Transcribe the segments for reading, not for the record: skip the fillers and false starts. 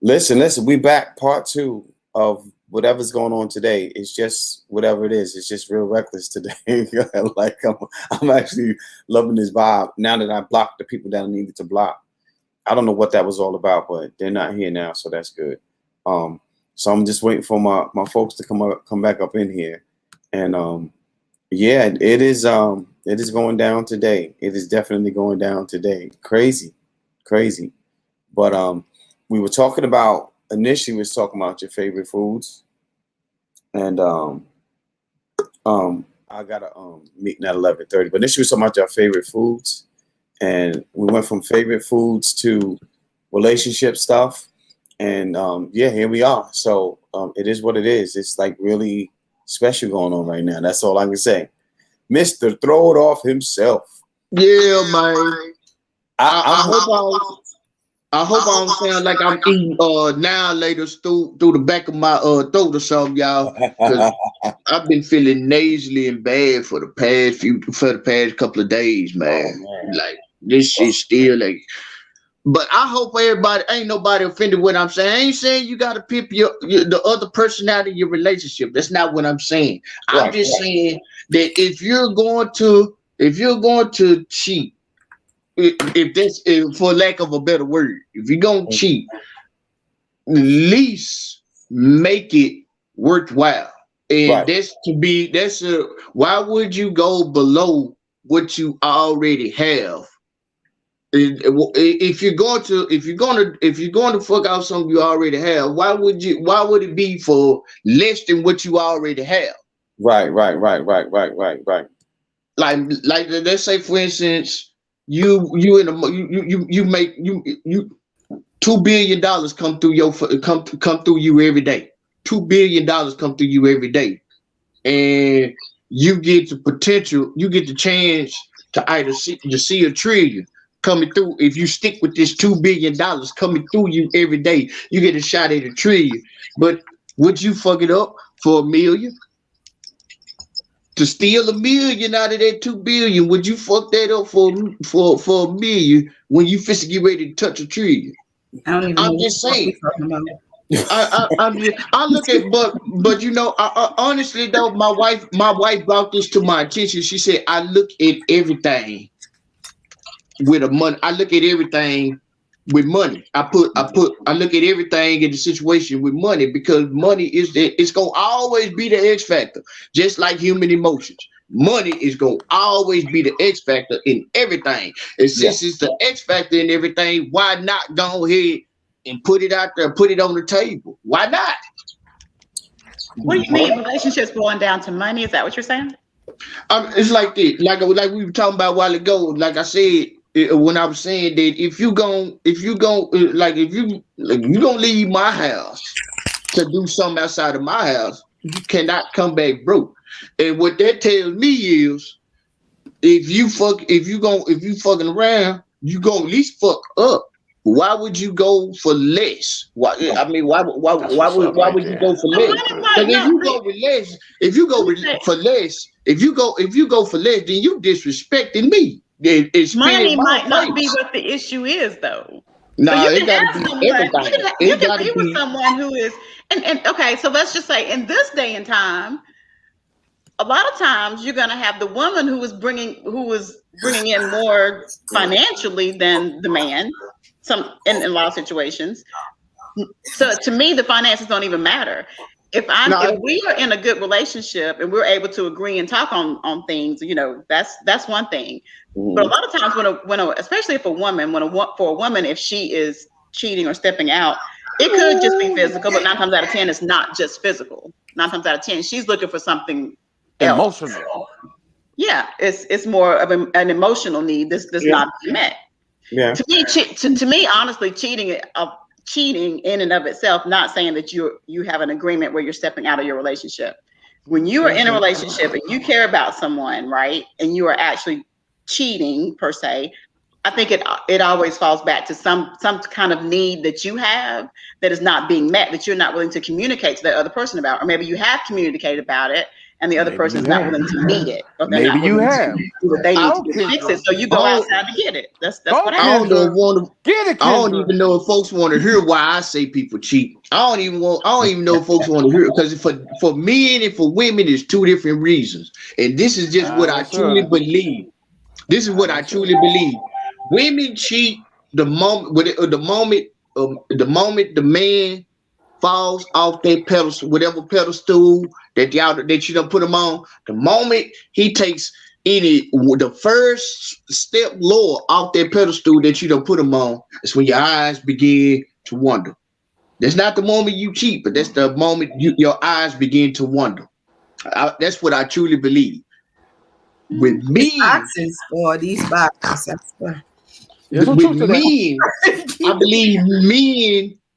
Listen. We back part two of whatever's going on today. It's just whatever it is. It's just real reckless today. Like I'm actually loving this vibe now that I blocked the people that I needed to block. I don't know what that was all about, but they're not here now, so that's good. So I'm just waiting for my folks to come back up in here, and yeah, it is going down today. It is definitely going down today. Crazy, crazy. But we were talking about initially. We was talking about your favorite foods, and I got a meeting at 11:30. But initially we was talking about your favorite foods, and we went from favorite foods to relationship stuff, and yeah, here we are. So it is what it is. It's like really special going on right now. That's all I can say. Mr. Throw It Off himself. Yeah, man. I, I I'm, hope I hope I don't sound like I'm eating now later through the back of my throat or something, y'all. Cause I've been feeling nasally and bad for the past couple of days, oh man. man. Like this is still like. But I hope everybody ain't nobody offended what I'm saying. I ain't saying you gotta pimp the other person out of your relationship. That's not what I'm saying. I'm Right, just right. saying that if you're going to cheat, if for lack of a better word, if you're gonna cheat, at least make it worthwhile. And Right. why would you go below what you already have? If you're going to fuck out something you already have, why would it be for less than what you already have? Right, right, right, right, right, right, right. Like let's say for instance, you make $2 billion come through you every day. $2 billion come through you every day, and you get the chance to either see a trillion coming through. If you stick with this $2 billion coming through you every day, you get a shot at a trillion. But would you fuck it up for a million? To steal a million out of that 2 billion, would you fuck that up for a million when you physically get ready to touch a trillion? I don't even know I'm what just the fuck we saying. talking about. I look at, but honestly though, my wife brought this to my attention. She said I look at everything with a money. I look at everything with money. I look at everything in the situation with money, because money it's gonna always be the X factor, just like human emotions. Money is gonna always be the X factor in everything. And Yeah. since it's the X factor in everything, why not go ahead and put it out there, put it on the table? Why not? What do you mean relationships boiling down to money? Is that what you're saying? It's like this, like we were talking about a while ago. Like I said, when I was saying that if you gonna leave my house to do something outside of my house, you cannot come back broke. And what that tells me is, if you fucking around, you gonna at least fuck up. Why would you go for less? Why? I mean, That's what's up why right would you there. go for But less? money Because might if you not go be. with less, if you go Let me say, for less, if you go for less, then you disrespecting me. It's spinning money my might not be place. what the issue is, though. So Nah, you it can gotta have be someone, everything. you It can gotta be with be. someone who is, and okay, so let's just say in this day and time, a lot of times you're gonna have the woman who is bringing in more financially than the man. In a lot of situations. So to me, the finances don't even matter. If Nah, we are in a good relationship and we're able to agree and talk on things, that's one thing. But a Mhm. lot of times especially if a woman, for a woman, if she is cheating or stepping out, it could just be physical, but 9 times out of 10, it's not just physical. 9 times out of 10, she's looking for something else. Emotional. Yeah, it's more of an emotional need that's Yeah. not being met. Yeah. To me, honestly, cheating in and of itself, not saying that you have an agreement where you're stepping out of your relationship. When you are in a relationship and you care about someone, right, and you are actually cheating per se, I think it always falls back to some kind of need that you have that is not being met, that you're not willing to communicate to the other person about, or maybe you have communicated about it and the other Maybe person is you not have. willing to meet it, or they're Maybe not you willing have. to do what they need to Out, do to fix Kendra. it. So you go Oh. outside to get it. That's Go, what I happens. don't Kendra. know if Get it, I don't Kendra. even know if folks want to hear why I say people cheat. I don't even know if folks want to hear it, because for men and for women, it's two different reasons. And this is just what I Yes, truly sir. believe. This is what I Yes, sir. truly believe. Women cheat the moment the moment the man falls off that pedestal, whatever pedestal that you done put him on. The moment he takes the first step lower off that pedestal that you done put him on, is when your eyes begin to wonder. That's not the moment you cheat, but that's the moment your eyes begin to wonder. That's what I truly believe. With me, Boxes for these boxes. That's what. There's some with truth to that. men, I believe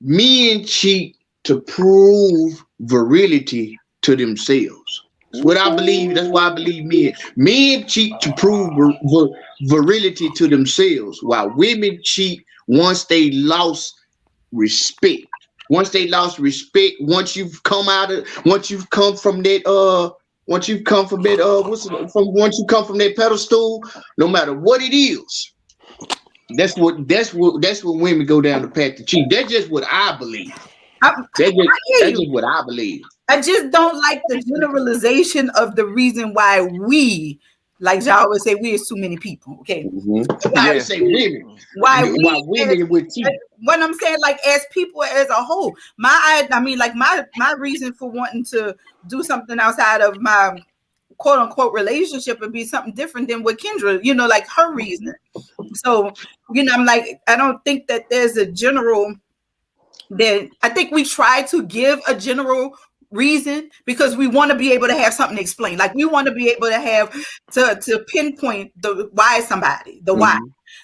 men cheat to prove virility to themselves. That's what I believe. That's why I believe men cheat to prove virility to themselves, while women cheat once they lost respect. Once they lost respect, once you've come from that once you come from that pedestal, no matter what it is, that's what women go down the path to cheat. That's just what I believe. That's just what I believe. I just don't like the generalization of the reason why we, like y'all always say, we is too many people. Okay, I say women. why women would cheat. What I'm saying, like as people as a whole, my reason for wanting to do something outside of my quote unquote relationship would be something different than what Kendra, like her reason. So, I'm like, I don't think that there's a general, that I think we try to give a general reason because we want to be able to have something to explain. Like we want to be able to have to pinpoint the why somebody, the why.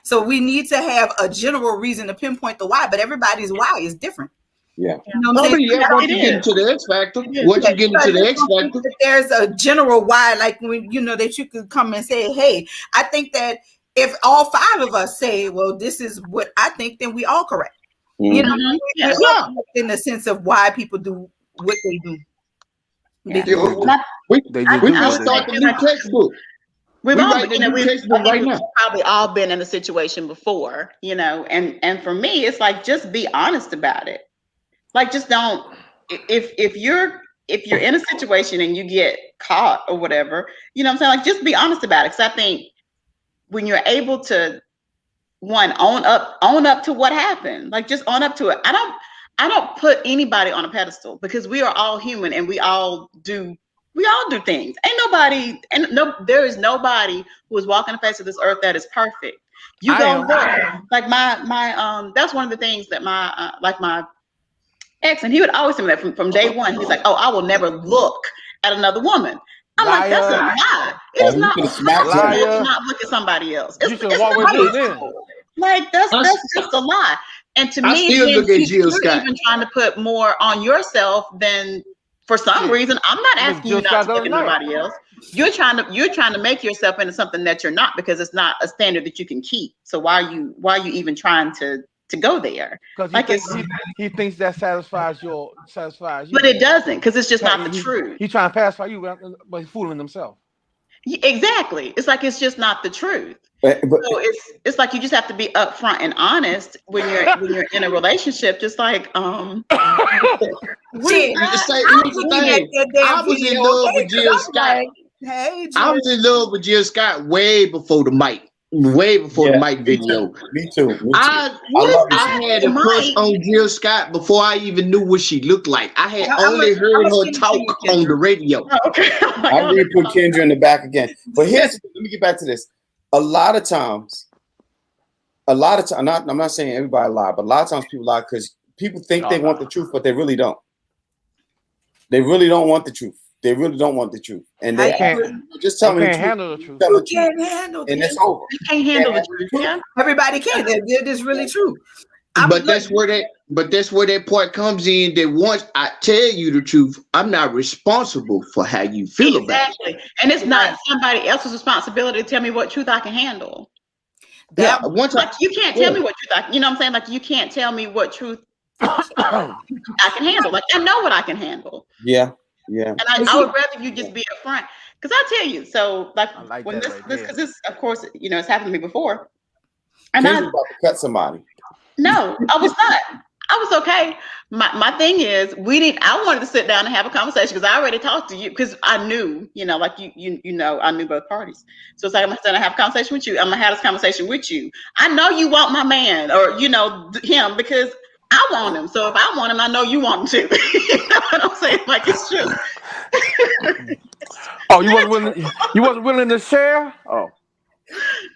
So we need to have a general reason to pinpoint the why, but everybody's why is different. Yeah. Once you get into the X factor, there's a general why, like when that you could come and say, hey, I think that if all five of us say, well, this is what I think, then we all correct. In the sense of why people do what they do. We can start the new textbook. We've probably all been in a situation before, and for me, it's like, just be honest about it. Like, just don't, if you're in a situation and you get caught or whatever, what I'm saying? Like, just be honest about it. Cause I think when you're able to own up to what happened, like just own up to it. I don't put anybody on a pedestal because we are all human and we all do things. There is nobody who is walking the face of this earth that is perfect. You go there. Like my that's one of the things that my ex, and he would always say that from day one. He's like, oh, I will never look at another woman. I'm like, that's a lie. It is not not look at somebody else. Like that's just a lie. And to me, you're even trying to put more on yourself than, for some reason, I'm not asking you not to look at nobody else. You're trying to make yourself into something that you're not, because it's not a standard that you can keep. So why are you even trying to go there? Because he thinks that satisfies you. But it doesn't, because it's just not the truth. He's trying to pacify you, but he's fooling himself. Exactly. It's like, it's just not the truth. So it's like, you just have to be upfront and honest when you're in a relationship. Just like I was in love with Jill Scott. I was in love with Jill Scott way before the mic. Way before the Mike video. Me too. I had a crush on Jill Scott before I even knew what she looked like. I had only heard her talk on the radio. I'm going to put Kendra in the back again. But let me get back to this. A lot of times, I'm not saying everybody lie, but a lot of times people lie because people think they want the truth, but they really don't. They really don't want the truth. They really don't want the truth, and they just tell me the truth. Handle the truth. You can't handle and it's over. You can't handle the truth. Yeah, everybody can. That is really true. But that's where that part comes in. That once I tell you the truth, I'm not responsible for how you feel about it. Exactly, and it's not somebody else's responsibility to tell me what truth I can handle. You can't tell me what truth I. You know what I'm saying? Like, you can't tell me what truth I can handle. Like, I know what I can handle. Yeah. Yeah. And I would rather you just be upfront. Because I tell you, so like, I like when that this, right because there. this, of course, it's happened to me before. And Kendra about to cut somebody. no, I was not. I was okay. My thing is, I wanted to sit down and have a conversation because I already talked to you because I knew, like I knew both parties. So it's like, I'm gonna sit down and have a conversation with you. I'm gonna have this conversation with you. I know you want my man or him because I want him. So if I want him, I know you want him too. You know what I'm saying? Like, it's true. Oh, you wasn't willing. You wasn't willing to share. Oh,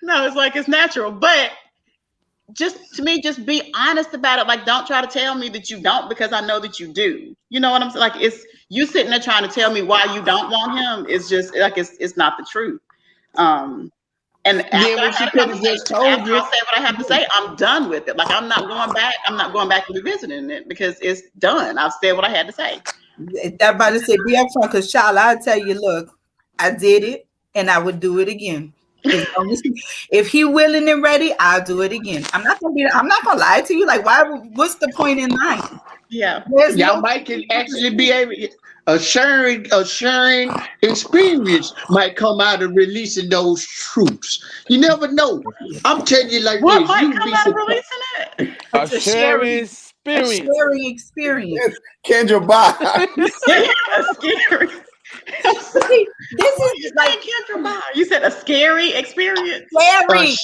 No, it's like, it's natural, but just be honest about it. Like, don't try to tell me that you don't because I know that you do. You know what I'm saying? Like, it's you sitting there trying to tell me why you don't want him. It's just like it's not the truth. And after Well, she could have just told after you. I say what I have to say, I'm done with it. Like, I'm not going back. I'm not going back and revisiting it because it's done. I've said what I had to say. Everybody say be upfront, because child, I'll tell you, look, I did it and I would do it again. If he willing and ready, I'll do it again. I'm not gonna lie to you. Like, what's the point in lying? Yeah. Y'all might can actually be able a sharing experience might come out of releasing those truths. You never know. I'm telling you like What this. might You come be out of surprised. releasing it? a It's a sharing A experience. sharing experience. Kendra, bye. That's scary. See, this You is like Kendra Bye. You said a scary experience.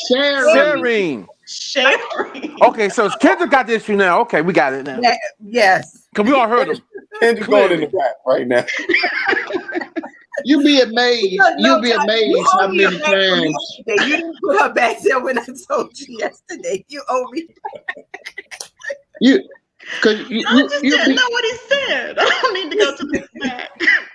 sharing. Sharing. Okay, so Kendra got the issue now. Okay, we got it now. Yes. Cause we all heard him. Kendra going in the back right now. You'll be amazed. You'll be amazed how many times. You didn't put her back there when I told you yesterday. You owe me. I just didn't know what he said. I don't need to go to the back.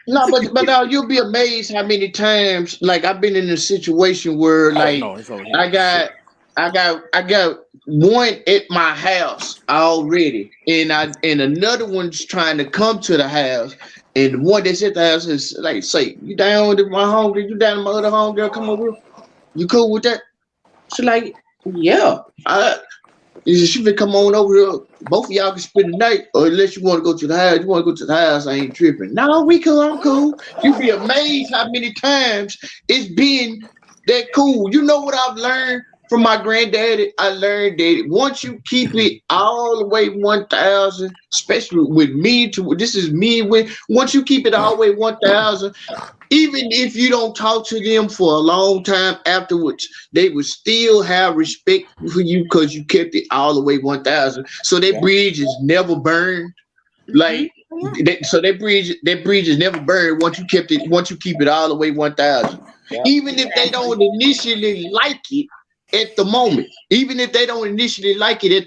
No, but now you'll be amazed how many times. Like, I've been in a situation where like I got one at my house already, and another one's trying to come to the house, and the one that's at the house is like, say, you down with my homegirl? You down with my other homegirl? Come over. You cool with that? She's like, yeah. She can come on over here. Both of y'all can spend the night, or unless you want to go to the house. You want to go to the house, I ain't tripping. No, we cool. I'm cool. You'd be amazed how many times it's been that cool. You know what I've learned from my granddaddy? I learned that once you keep it all the way 1,000, especially with me, once you keep it all the way 1,000, even if you don't talk to them for a long time afterwards, they would still have respect for you because you kept it all the way 1,000. So that bridge is never burned. Like, so that bridge is never burned once you keep it all the way 1,000. Yeah. Even if they don't initially like it at the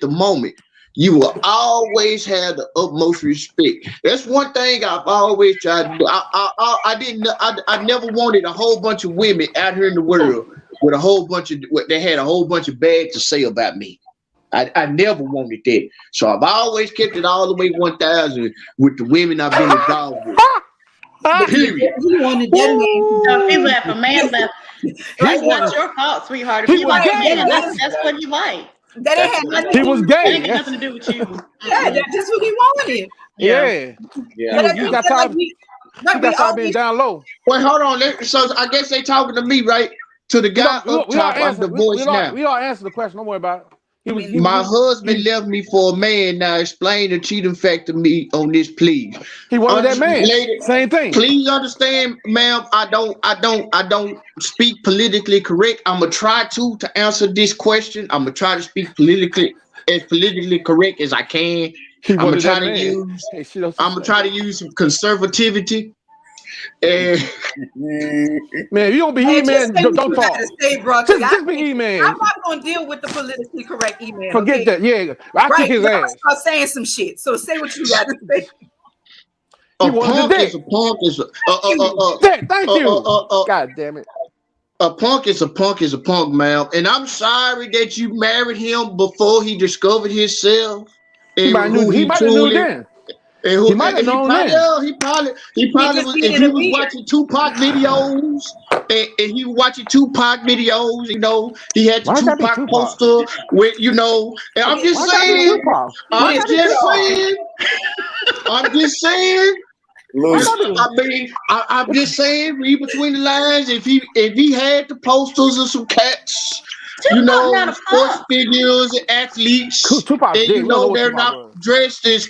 moment, you will always have the utmost respect. That's one thing I've always tried to do. I never wanted a whole bunch of women out here in the world with they had a whole bunch of bad to say about me. I never wanted that. So I've always kept it all the way 1,000 with the women I've been involved with. Period. He left, a man left. It's not your fault, sweetheart. If you like a man, that's what you like. That ain't had nothing. He was gay. That ain't got nothing to do with you. Yeah, that's just what he wanted. Yeah. You got tired of being down low. Wait, hold on. So I guess they talking to me, right? To the guy up top. I'm the voice now. We all answer the question. Don't worry about it. My husband left me for a man. Now explain the cheating fact to me on this, please. He wanted that man. Same thing. Please understand, ma'am. I don't speak politically correct. I'm gonna try to answer this question. I'm gonna try to speak politically correct as I can. I'm gonna try to use some conservativity. Man, you don't be E-man, don't talk. Just be E-man. I'm not gonna deal with the politically correct E-man. Forget that. Yeah, I kick his ass. Start saying some shit. So say what you got to say. A punk is a punk is a thank you. God damn it. A punk is a punk, ma'am. And I'm sorry that you married him before he discovered himself. He might have knew then. And he might have known that. He probably was. If he was watching Tupac videos, and he was watching Tupac videos, he had the Tupac poster with, and I'm just saying. I'm just saying, read between the lines. If he had the posters of some cats, sports figures and athletes, and they're not dressed as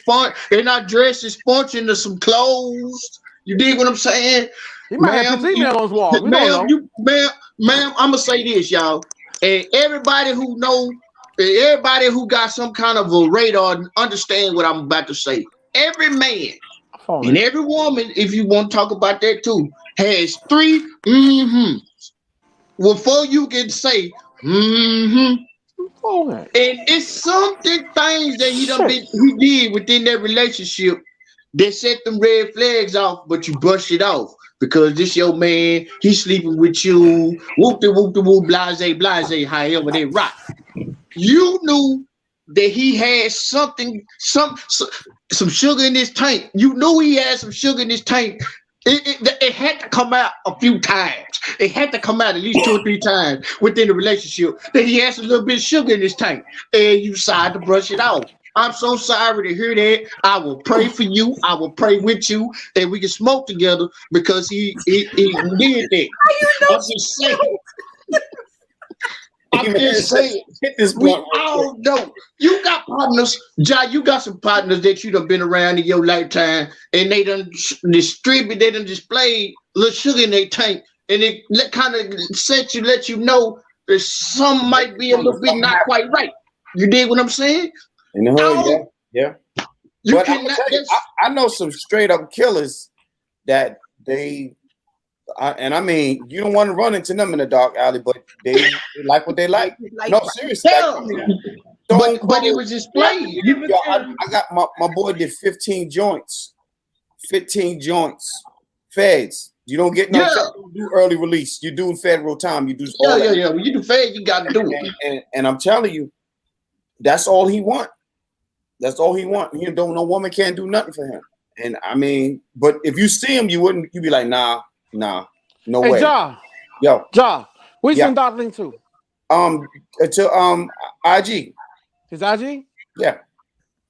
sponge into some clothes. You dig what I'm saying? He might have 15 on those walls. We don't know. Ma'am, I'm gonna say this, y'all, and everybody who got some kind of a radar understand what I'm about to say. Every man and every woman, if you want to talk about that too, has 3 before you can say and it's something things that he did within that relationship that set them red flags off, but you brush it off because this your man, he's sleeping with you, whoop-de-whoop-de-whoop, blase, however they rock. You knew that he had some sugar in his tank. You knew he had some sugar in his tank. It had to come out a few times. It had to come out at least 2 or 3 times within the relationship that he has a little bit of sugar in his tank, and you decided to brush it off. I'm so sorry to hear that. I will pray for you. I will pray with you, and we can smoke together because he did that. I'm just saying. I'm just saying. We all know. You got partners, John. You got some partners that you done been around in your lifetime, and they done displayed little sugar in their tank, and it kind of let you know that some might be a little bit not quite right. You dig what I'm saying? In the hood, yeah. But I know some straight up killers that they. I mean, you don't want to run into them in the dark alley, but they like what they like. No, seriously. But it was displayed. I got my boy did 15 joints. 15 joints. Feds. You don't get no you do early release. You do federal time. You do yeah. When you do fed, you got to do it. And I'm telling you, that's all he want. That's all he want. No woman can't do nothing for him. And I mean, but if you see him, you'd be like, nah, no way. Hey, Ja, where you send that link to? To IG. His IG? Yeah.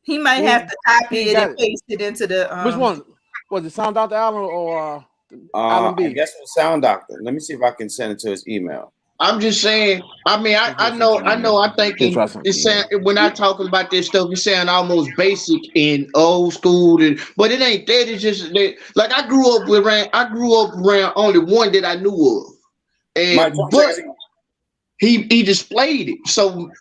He might have to copy it and paste it into the. Which one? Was it Sound Dr. Allen or Allen B? I guess it was Sound Doctor. Let me see if I can send it to his email. I'm just saying. I mean, I know. I think it's saying when I talk about this stuff, it's sound almost basic and old school, but it ain't that. It's just that, like I grew up around only one that I knew of, and but he displayed it. So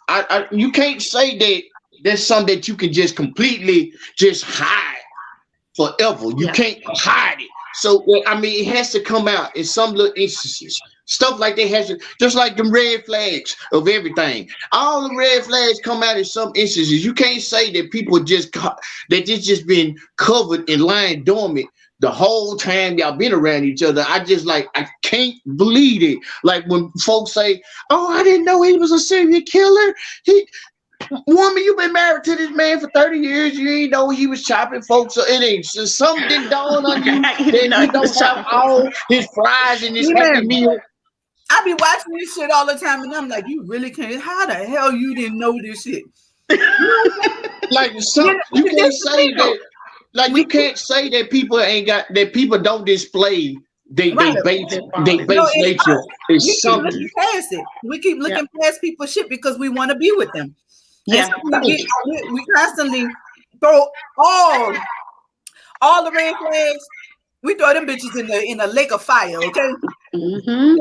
you can't say that that's something that you can just completely just hide forever. You can't hide it. So I mean, it has to come out in some little instances. Stuff like that has to, just like the red flags of everything. All the red flags come out in some instances. You can't say that people that it's just been covered and lying dormant the whole time y'all been around each other. I can't believe it. Like when folks say, "Oh, I didn't know he was a serial killer." Woman, you've been married to this man for 30 years. You ain't know he was chopping folks. So it ain't just something didn't dawn on you that he don't chop all his fries and his Happy Meal. I be watching this shit all the time, and I'm like, you really can't. How the hell you didn't know this shit? Like you can't say that. Like you can't say that people don't display they base nature. It's something. Past it. We keep looking past people's shit because we want to be with them. Yeah, we constantly throw all the red flags. We throw them bitches in a lake of fire, okay? Yeah.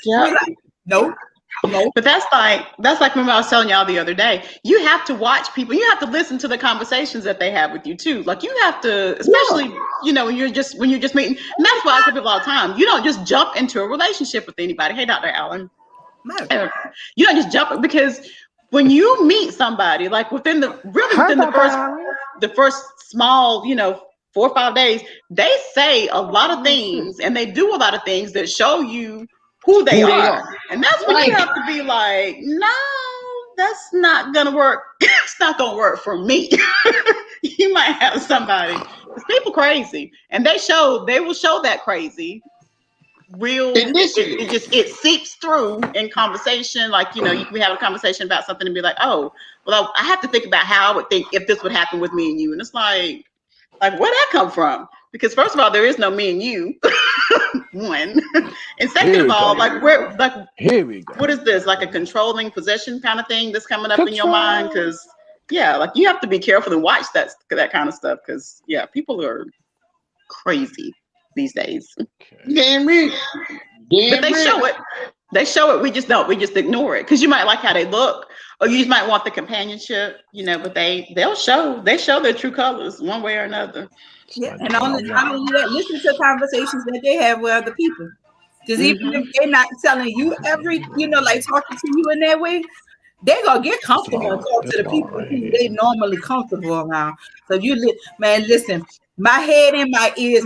Like, no. But that's like remember I was telling y'all the other day. You have to watch people. You have to listen to the conversations that they have with you too. Like you have to, especially when you're just meeting. And that's why I tell people all the time. You don't just jump into a relationship with anybody. Hey, Dr. Allen. You don't just jump because when you meet somebody, like within the first small 4 or 5 days, they say a lot of things and they do a lot of things that show you who they are. And that's when you have to be like, no, that's not gonna work. It's not gonna work for me. You might have somebody. Because people crazy. And they will show that crazy. It seeps through in conversation. Like, you can have a conversation about something and be like, oh, well, I have to think about how I would think if this would happen with me and you. And it's like, Like, where'd that come from? Because first of all, there is no me and you. One. And second of all, like here we go. What is this? Like a controlling possession kind of thing that's coming up in your mind? Because like you have to be careful and watch that kind of stuff. Because people are crazy these days. Damn it. But they show it. They show it. We just don't. We just ignore it. Because you might like how they look, or you just might want the companionship, but they'll show their true colors one way or another. Yeah, and not only that, listen to conversations that they have with other people. Because even if they're not telling you like talking to you in that way, they're gonna get comfortable and talk to the people who they normally comfortable around. So listen, my head and my ears,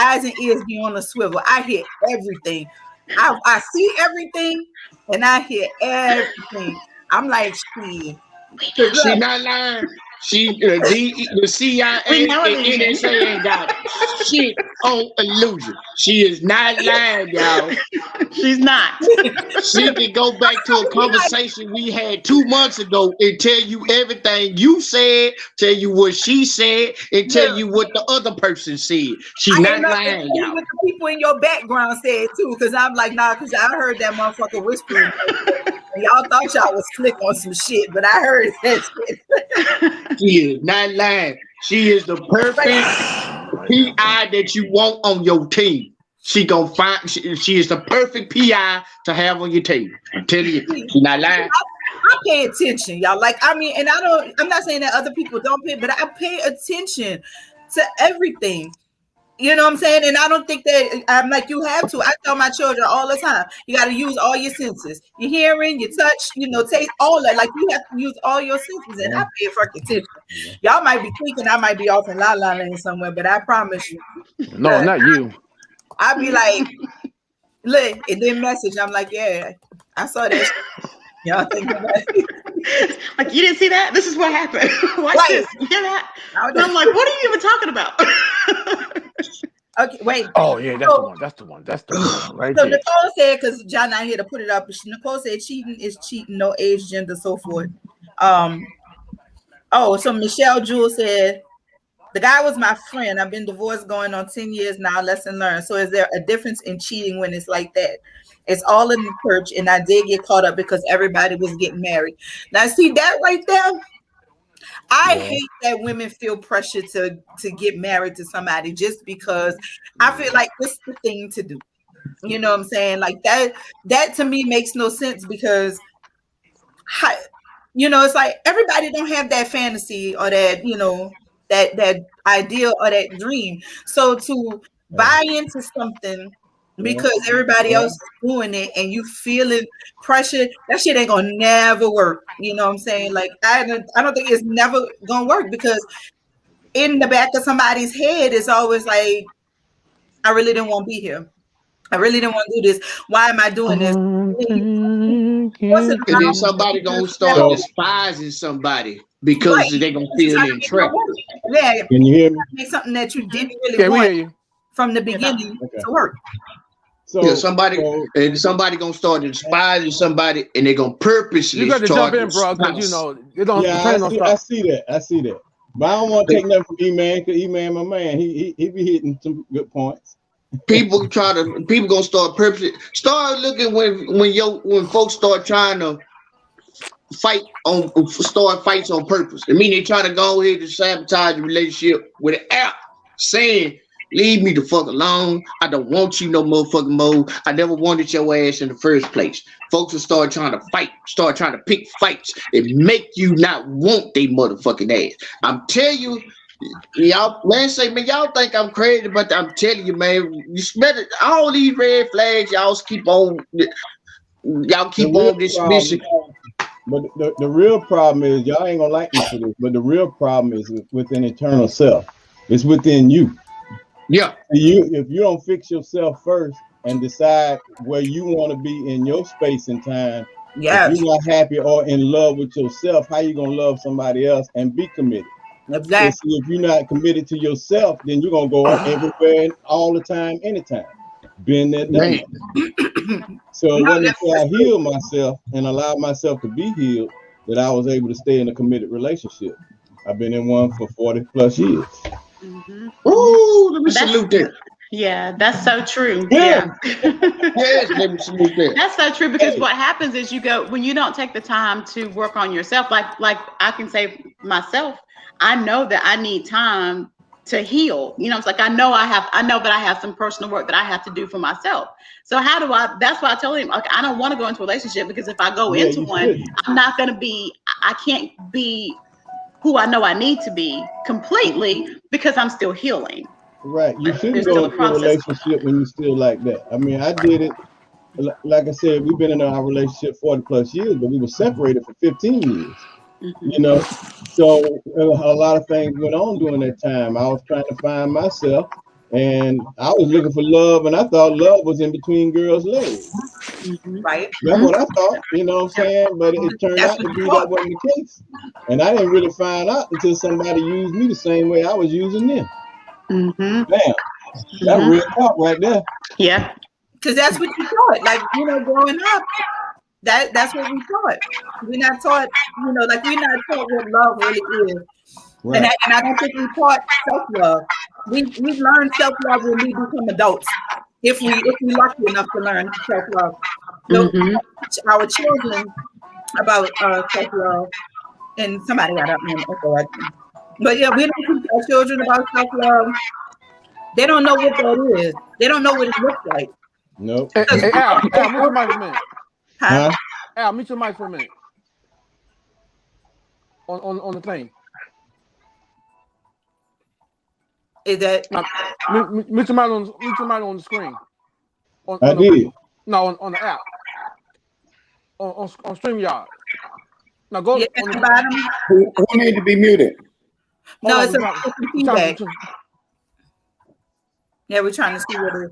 eyes and ears be on a swivel. I hear everything. I see everything and I hear everything. I'm like, she not lying. The CIA and NSA ain't got shit on illusion. She is not lying, y'all. She's not. She can go back to a conversation we had 2 months ago and tell you everything you said, tell you what she said, and tell you what the other person said. She's not lying, y'all. What the people in your background said too, because I'm like, nah, because I heard that motherfucker whispering. Y'all thought y'all was slick on some shit, but I heard that shit. She is not lying. She is the perfect PI that you want on your team. She gonna find. She is the perfect PI to have on your team. I'm telling you, she's not lying. I pay attention, y'all. Like, I mean, and I'm not saying that other people don't pay, but I pay attention to everything. You know what I'm saying? And I don't think that I'm like, you have to. I tell my children all the time, you got to use all your senses. Your hearing, your touch, taste, all that. Like, you have to use all your senses. And I pay fucking attention. Y'all might be thinking I might be off in La La Land somewhere, but I promise you. No, not you. I'll be like, look, it didn't message. I'm like, yeah, I saw that. Y'all think about it. Like, you didn't see that? This is what happened. Watch this. You hear that? And I'm like, what are you even talking about? Okay, wait. Oh, yeah, that's the one. Right. So Nicole said, because John not here to put it up, Nicole said cheating is cheating, no age, gender, so forth. So Michelle Jewell said, the guy was my friend. I've been divorced going on 10 years now. Lesson learned. So is there a difference in cheating when it's like that? It's all in the church, and I did get caught up because everybody was getting married. Now, see that right there? I hate that women feel pressure to get married to somebody just because I feel like this is the thing to do. You know what I'm saying? Like that to me makes no sense because, it's like everybody don't have that fantasy or that, that ideal or that dream. So to buy into something because everybody else is doing it and you feeling pressure, that shit ain't gonna never work. You know what I'm saying? Like I don't think it's never gonna work because in the back of somebody's head is always like, I really didn't want to be here. I really didn't want to do this. Why am I doing this? And then somebody gonna start despising somebody because they're gonna feel in trap. Yeah, can you hear me? Make something that you didn't really want from the beginning to work. So somebody gonna start despising somebody, and they're gonna purposely. You got to jump in, bro, because it don't. I see that. But I don't want to take nothing from E-Man because E-Man, my man, he be hitting some good points. People gonna start purposely start looking when folks start trying to start fights on purpose. I mean, they try to go ahead and sabotage the relationship with an app saying, leave me the fuck alone. I don't want you no motherfucking more. I never wanted your ass in the first place. Folks will start trying to fight, start trying to pick fights and make you not want they motherfucking ass. I'm telling you, y'all, man, y'all think I'm crazy, but I'm telling you, man, you smell it. All these red flags, y'all keep on this mission. But the real problem is, y'all ain't gonna like me for this, but the real problem is within internal self. It's within you. Yeah. If you don't fix yourself first and decide where you want to be in your space and time, if you're not happy or in love with yourself, how you gonna love somebody else and be committed? Exactly. If you're not committed to yourself, then you're gonna go everywhere all the time, anytime. Been there, done that. So it wasn't until I healed myself and allowed myself to be healed that I was able to stay in a committed relationship. I've been in one for 40 plus years. Ooh, let me salute that. Yeah, that's so true. Yeah. Yes, let me salute that. That's so true, because what happens is when you don't take the time to work on yourself, like I can say myself, I know that I need time to heal. It's like I know that I have some personal work that I have to do for myself. So that's why I tell him, like, I don't want to go into a relationship, because if I go into one, I can't be who I know I need to be completely, because I'm still healing. Right. You shouldn't go into a relationship when you're still like that. I mean, I did it. Like I said, we've been in our relationship 40 plus years, but we were separated for 15 years. So a lot of things went on during that time. I was trying to find myself, and I was looking for love, and I thought love was in between girls' legs. Right. That's what I thought, you know what I'm saying? But it turned out to be that wasn't the case. And I didn't really find out until somebody used me the same way I was using them. Damn, that's real talk right there. Yeah. Because that's what you thought. Like, growing up, that's what we thought. We're not taught, we're not taught what love really is. Right. And I don't think we taught self-love. We've learned self-love when we become adults. If we lucky enough to learn self-love. So our children about self-love, and somebody got up and but yeah, we don't teach our children about self-love. They don't know what that is. They don't know what it looks like. Nope. Hey, Al, meet your mic for a minute. Huh? Al, meet your mic for a minute. On the thing. Is that meet your mic on the screen? I did. No, on the app. On StreamYard. Now go on the bottom. Who need to be muted? No, it's a feedback. Yeah, we're trying to see what it is.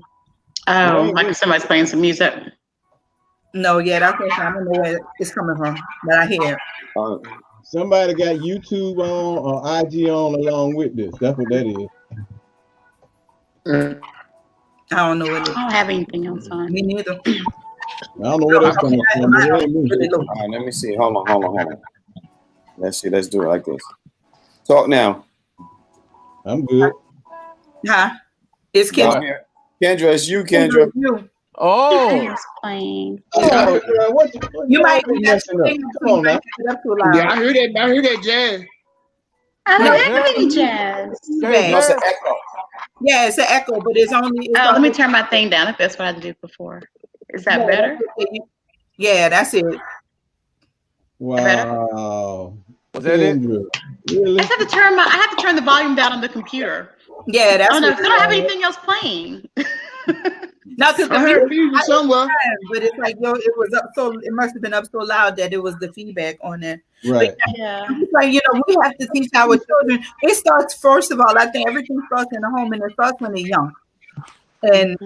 Oh, like somebody's playing some music. No, yeah, that's okay. I don't know where it's coming from, but I hear it. Somebody got YouTube on or IG on along with this. That's what that is. I don't know what it is. I don't have anything else on. Me neither. I don't know where that's coming from. All right, let me see. Hold on. Let's see. Let's do it like this. Talk now. I'm good. Huh? It's Kendra. Kendra, it's you, Kendra. Oh. Playing. You might be messing up. Come on now. Yeah, I heard that jazz. I don't have any jazz. It's an echo. Yeah, it's an echo, but it's only. Let me turn my thing down if that's what I did before. Is that better? Yeah, that's it. Wow. Was that it? Really? I have to turn the volume down on the computer. Yeah, that's. Oh no, I don't have anything else playing. No, because I heard music somewhere. But it's like it was up so it must have been up so loud that it was the feedback on it. Right. Yeah. It's like we have to teach our children. It starts first of all. I think everything starts in the home, and it starts when they're young. And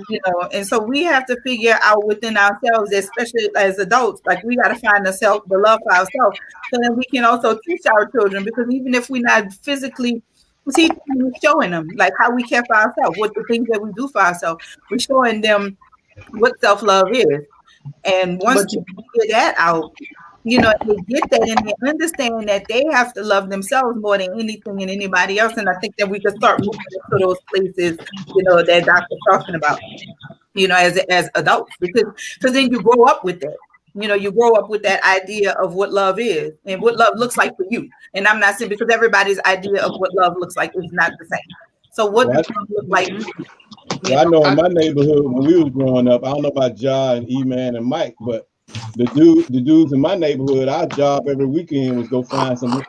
and so we have to figure out within ourselves, especially as adults, like we got to find the love for ourselves, so that we can also teach our children. Because even if we're not physically we're showing them like how we care for ourselves, what the things that we do for ourselves. We're showing them what self-love is. And once you figure that out, they get that and they understand that they have to love themselves more than anything and anybody else. And I think that we can start moving to those places, that Doctor's talking about, as adults, because then you grow up with that. You grow up with that idea of what love is and what love looks like for you. And I'm not saying because everybody's idea of what love looks like is not the same. So what does love look like? Well, I know in my neighborhood when we was growing up, I don't know about Ja and E-Man and Mike, but the dudes in my neighborhood, our job every weekend was go find some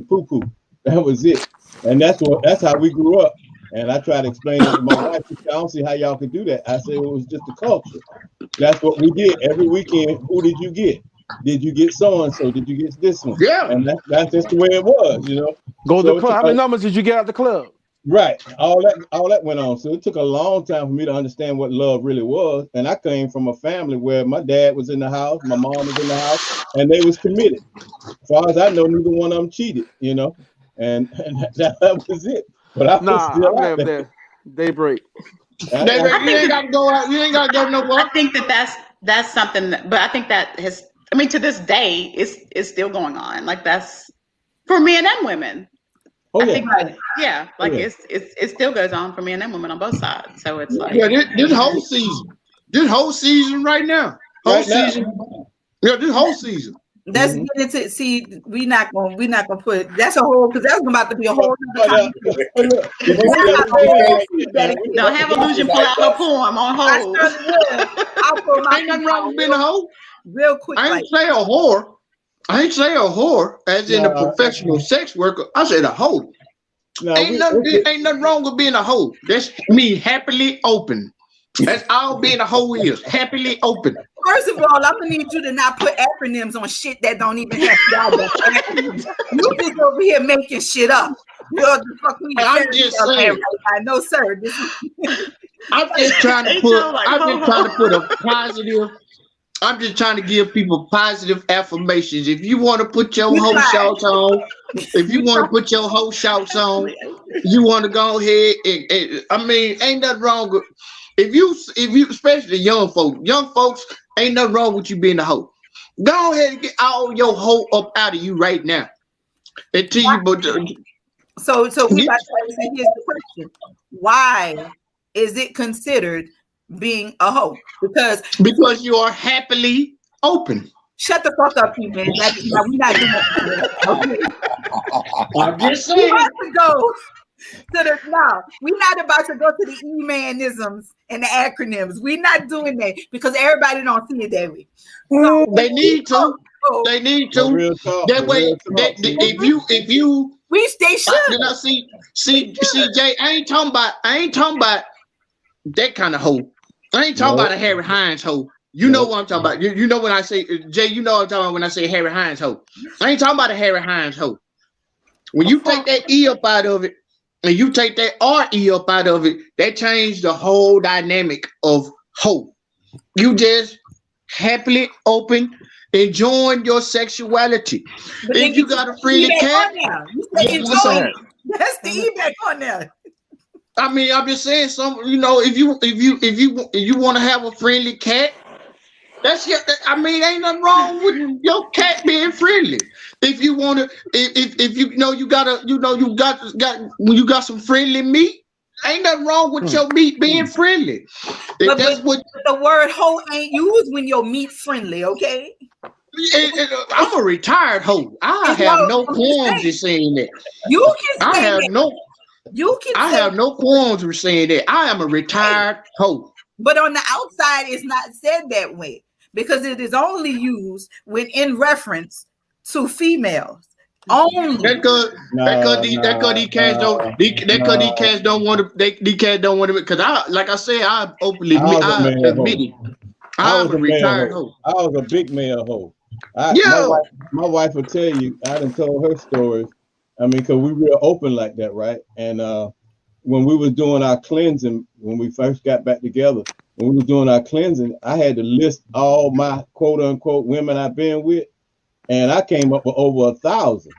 poo-poo. That was it. And that's how we grew up. And I tried to explain it to my wife. I don't see how y'all could do that. I said it was just a culture. That's what we did every weekend. Who did you get? Did you get so and so? Did you get this one? Yeah. And that's just the way it was, Go to the club. How many numbers did you get at the club? Right. All that went on. So it took a long time for me to understand what love really was. And I came from a family where my dad was in the house, my mom was in the house, and they was committed. As far as I know, neither one of them cheated, and that was it. But I'm still out there. Daybreak. You ain't got to go out. You ain't got to go nowhere. I think that's something. But I think that has. To this day, it's still going on. Like that's for men and women. Oh I yeah. think, yeah, like Yeah. it still goes on for men and women on both sides. So it's like, Yeah, this whole season right now, Right now. this whole season. Let's get into we not gonna put that's a whole because that's about to be a whole other don't have Illusion pull out her poem on hold. I'll pull my Ain't nothing wrong with being a hoe. real quick. I ain't say a whore. I ain't say a whore as in a professional sex worker. I said a hoe. Ain't nothing wrong with being a hoe. That's me happily open. That's all being a hoe is. Happily open. First of all, I'm gonna need you to not put acronyms on shit that don't even have acronyms. You just over here making shit up. I'm just saying. I know, sir. I'm just trying to put a positive. I'm just trying to give people positive affirmations. If you want to put your hoe shorts on, you want to go ahead and I mean, ain't nothing wrong with if you especially young folks, ain't nothing wrong with you being a hoe. Go ahead and get all your hoe up out of you right now. Until you So we got to say here's the question. Why is it considered being a hoe? Because you are happily open. Shut the fuck up, you man. We're not doing that. Okay. I'm just saying. We're not about to go to the E-manisms and the acronyms. We're not doing that because everybody don't see it that way. So, they need to. They need to. That way, if you they should. See, Jay, I ain't talking about that kind of hoe. I ain't talking about a Harry Hines hoe. You know what I'm talking about. You know when I say Jay, you know what I'm talking about when I say Harry Hines hoe. I ain't talking about a Harry Hines hoe. When you take that E up out of it, and you take that R-E up out of it, that changed the whole dynamic of hoe. You just happily open, enjoying your sexuality. But if you got a friendly cat, that's the E back on there. I mean, I'm just saying, if you want to have a friendly cat, ain't nothing wrong with your cat being friendly. If you want to, if you got some friendly meat, ain't nothing wrong with your meat being friendly. But the word hoe ain't used when your meat friendly, okay? I'm a retired hoe. I have no qualms in saying that. You can say I have no qualms with saying that. I am a retired hoe. But on the outside, it's not said that way because it is only used when in reference to females. Only. Because these cats don't want to because I openly admit it. I was a retired hoe. I was a big male hoe. My wife will tell you, I done told her stories. I mean, because we were open like that, right? And when we was doing our cleansing, when we first got back together, when we was doing our cleansing, I had to list all my quote unquote women I've been with, and I came up with over 1,000.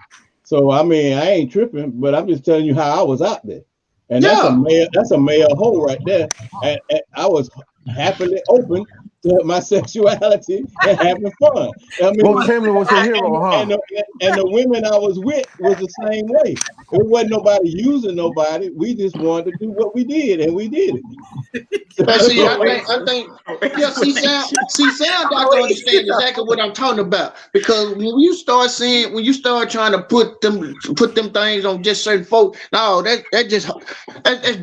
So I mean, I ain't tripping, but I'm just telling you how I was out there. And that's a male hoe right there. And I was happily open to my sexuality and having fun. I mean, Tammy was a hero, huh? And the women I was with was the same way. It wasn't nobody using nobody. We just wanted to do what we did, and we did it. But see, I think, Sam got to understand exactly what I'm talking about. Because when you start trying to put them things on just certain folks, no, that's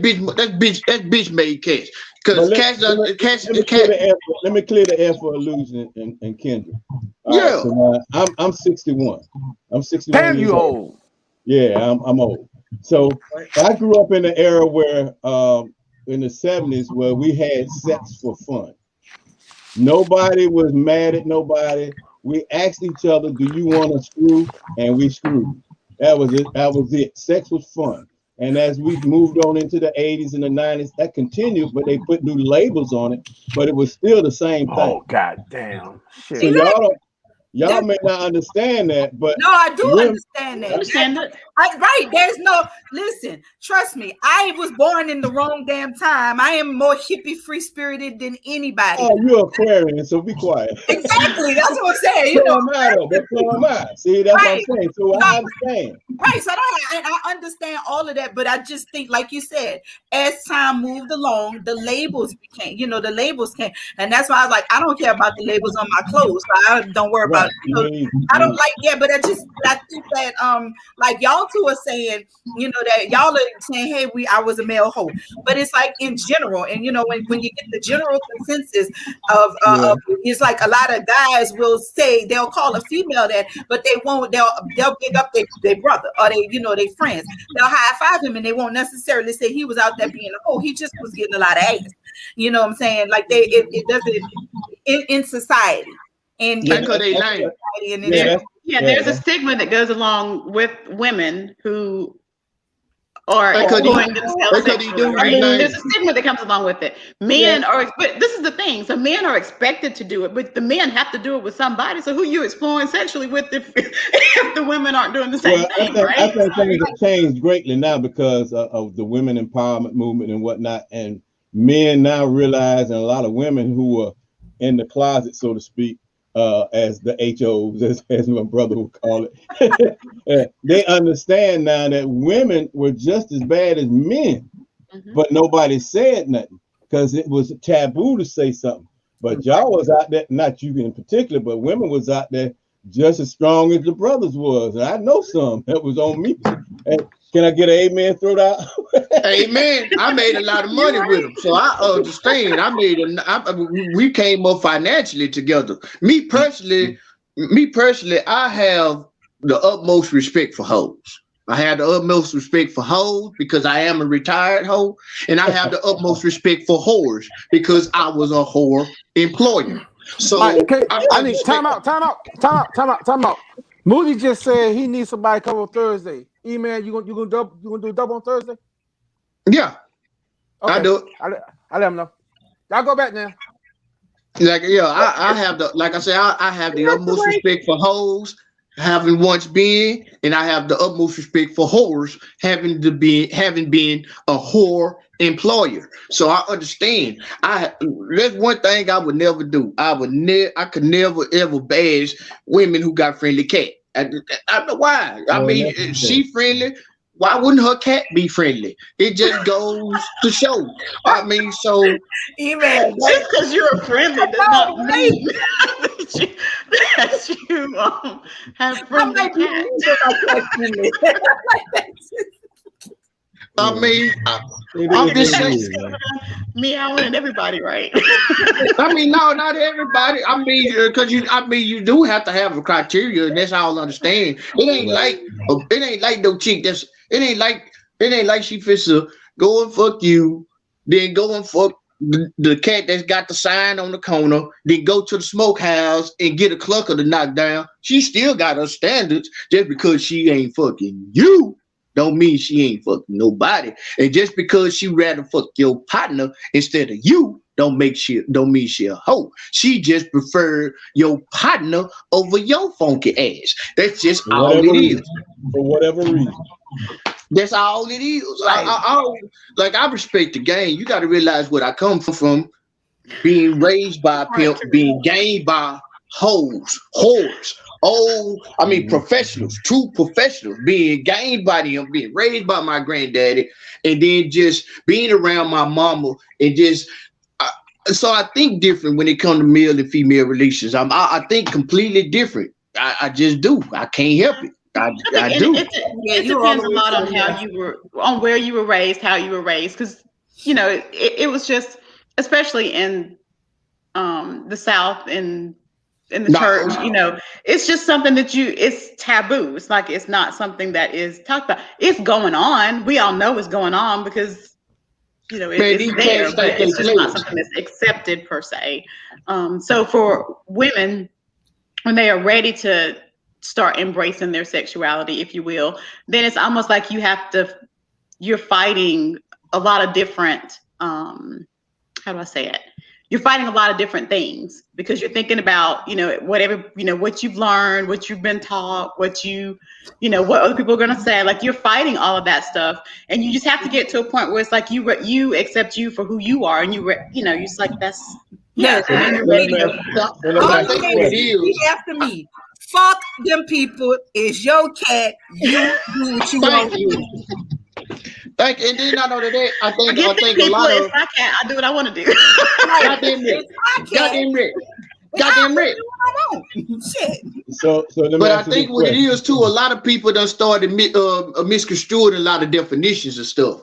bitch made cats. Because let me clear the air for Illusion and Kendra. Yeah. Right, so I'm 61. I'm 61. Damn, you old. Yeah, I'm old. So I grew up in an era where in the 70s where we had sex for fun. Nobody was mad at nobody. We asked each other, do you want to screw? And we screwed. That was it. Sex was fun. And as we moved on into the 80s and the 90s, that continued, but they put new labels on it, but it was still the same thing. Oh, goddamn. Shit. So y'all may not understand that, but no, I do understand that. Right. There's no, listen, trust me, I was born in the wrong damn time. I am more hippie free spirited than anybody. Oh, you're Aquarian, so be quiet. Exactly. That's what I'm saying. You So know, am I, though. But so am I. See, that's right. what I'm saying. So I understand. Right. So I understand all of that, but I just think, like you said, as time moved along, the labels became, the labels came. And that's why I was like, I don't care about the labels on my clothes. So I don't worry about it. I don't like, but I think that like y'all two are saying, that y'all are saying, hey, I was a male hoe. But it's like in general, and when you get the general consensus of it's like a lot of guys will say they'll call a female that, but they won't, they'll pick up their brother or they friends. They'll high five him and they won't necessarily say he was out there being a hoe. He just was getting a lot of ass. You know what I'm saying? Like it doesn't in society. And there's a stigma that goes along with women who are exploring themselves sexually, right? There's a stigma that comes along with it. Men are, but this is the thing. So men are expected to do it, but the men have to do it with somebody. So who you exploring sexually with if the women aren't doing the same thing, right? I think things have changed greatly now because of the women empowerment movement and whatnot. And men now realize, and a lot of women who are in the closet, so to speak, as the HOs, as my brother would call it, they understand now that women were just as bad as men, but nobody said nothing because it was taboo to say something. But y'all was out there, not you in particular, but women was out there just as strong as the brothers was. And I know some that was on me. And can I get an amen thrown out? Amen. I made a lot of money with them, so I understand. We came up financially together. Me personally, I have the utmost respect for hoes. I have the utmost respect for hoes because I am a retired hoe, and I have the utmost respect for whores because I was a whore employer. So I need time out. Moody just said he needs somebody to cover Thursday. E-Man, you gonna do a double on Thursday? Yeah, okay. I do it. I let him know. Y'all go back now. I have I have the utmost respect for hoes, having once been, and I have the utmost respect for whores, having been a whore employer. So I understand. That's one thing I would never do. I could never ever bash women who got friendly cat. I don't know why. I mean, she friendly. Why wouldn't her cat be friendly? It just goes to show. I mean, so even just because you're friendly does not mean that you have friendly cats. I mean, I'm just saying, meowing at everybody, right? I mean, no, not everybody. I mean, because you do have to have a criteria, and that's all I understand. It ain't like no chick it ain't like she fits to go and fuck you, then go and fuck the cat that's got the sign on the corner, then go to the smokehouse and get a clucker to knock down. She still got her standards. Just because she ain't fucking you don't mean she ain't fucking nobody. And just because she rather fuck your partner instead of you don't mean she a hoe. She just preferred your partner over your funky ass. That's just all it is. For whatever reason. That's all it is. I respect the game. You got to realize what I come from, being raised by a pimp, being gained by hoes, whores. Professionals, true professionals, being gained by them, being raised by my granddaddy, and then just being around my mama, and just so I think different when it comes to male and female relations. I think completely different. I just do. I can't help it. I do. It depends a lot on where you were raised, how you were raised, because it was just, especially in the South and in the church, it's just something that it's taboo. It's like it's not something that is talked about. It's going on. We all know it's going on because it's there, but it's just not something that's accepted per se. So for women, when they are ready to start embracing their sexuality, if you will, then it's almost like you're fighting a lot of different how do I say it? you're fighting a lot of different things because you're thinking about, whatever, what you've learned, what you've been taught, what what other people are going to say. Like, you're fighting all of that stuff, and you just have to get to a point where it's like you accept you for who you are, and you're just like, that's Yes. and then you're ready to go. All you say is repeat after me. Fuck them people. It's your cat. You do what you want to do. And then not only that, I think people, a lot of it's my cat. I do what I want to do. Goddamn right. Shit. So but I think what it is too, a lot of people done started misconstruing a lot of definitions and stuff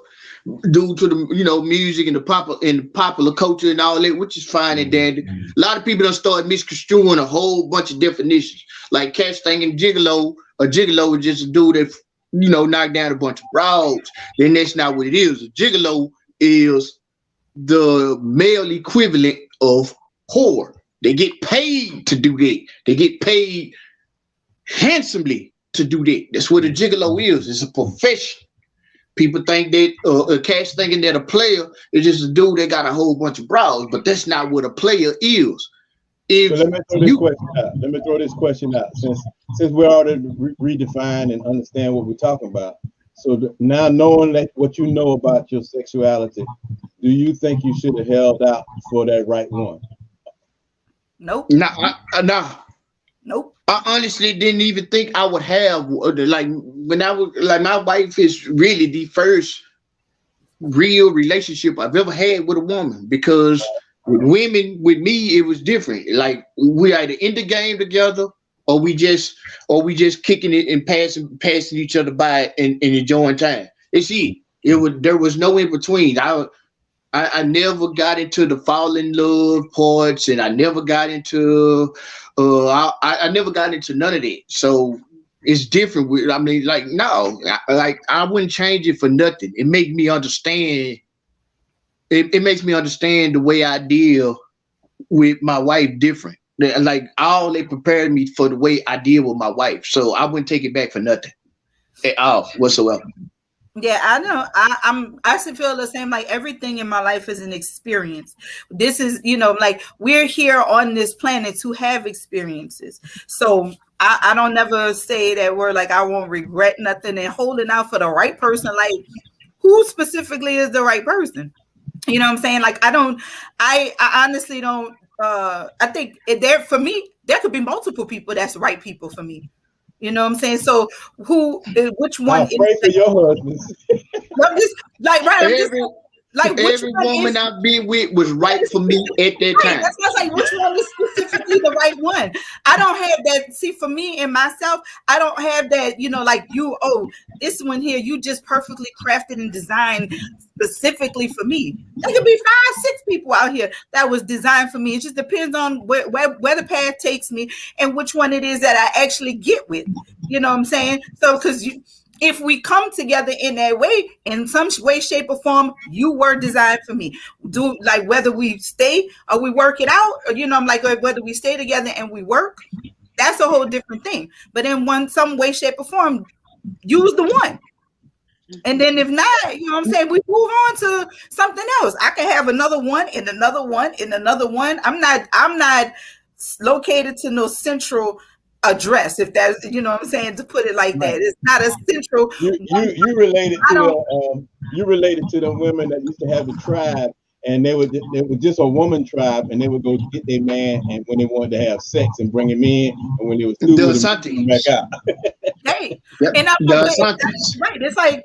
due to the music and the popular culture and all that, which is fine and dandy. A lot of people done started misconstruing a whole bunch of definitions, like cats thinking gigolo. A gigolo is just a dude that knock down a bunch of broads. Then that's not what it is. A gigolo is the male equivalent of whore. They get paid to do that. They get paid handsomely to do that. That's what a gigolo is. It's a profession. People think that a cat's thinking that a player is just a dude that got a whole bunch of broads, but that's not what a player is. So let me throw this question out. Since we're already redefined and understand what we're talking about. So now knowing that what you know about your sexuality, do you think you should have held out for that right one? Nope. Nah. Nope. I honestly didn't even think I would have when I was my wife is really the first real relationship I've ever had with a woman, because with women, with me, it was different. Like, we either in the game together or we just kicking it and passing each other by and enjoying time. It's it. There was no in between. I never got into the fall in love parts, and I never got into I never got into none of that. So it's different. I wouldn't change it for nothing. It makes me understand. It makes me understand the way I deal with my wife different. Like, all it prepared me for the way I deal with my wife. So I wouldn't take it back for nothing at all whatsoever. Yeah, I know. I still feel the same. Like, everything in my life is an experience. This is, like, we're here on this planet to have experiences. So I don't never say that we're like, I won't regret nothing, and holding out for the right person. Like, who specifically is the right person? You know what I'm saying? Like, I honestly don't. I think for me, there could be multiple people that's right people for me. You know what I'm saying? So which one? I'll pray for your husband. Every woman I've been with was right for me at that time. That's why I was like, which one is specifically the right one? I don't have that. See, for me and myself, I don't have that, like you, this one here, you just perfectly crafted and designed specifically for me. There could be 5-6 people out here that was designed for me. It just depends on where the path takes me and which one it is that I actually get with. You know what I'm saying? So, because if we come together in that way, in some way, shape, or form, you were designed for me. Whether we stay or we work it out, or, I'm like, whether we stay together and we work, that's a whole different thing. But in some way, shape, or form, use the one. And then if not, you know what I'm saying, we move on to something else. I can have another one and another one and another one. I'm not located to no central address, if that's, you know what I'm saying, to put it like that. It's not a central. You related to the women that used to have a tribe, and they were just a woman tribe, and they would go get their man, and when they wanted to have sex and bring him in, and when they was through with him, back out. Hey, and I'm right. It's like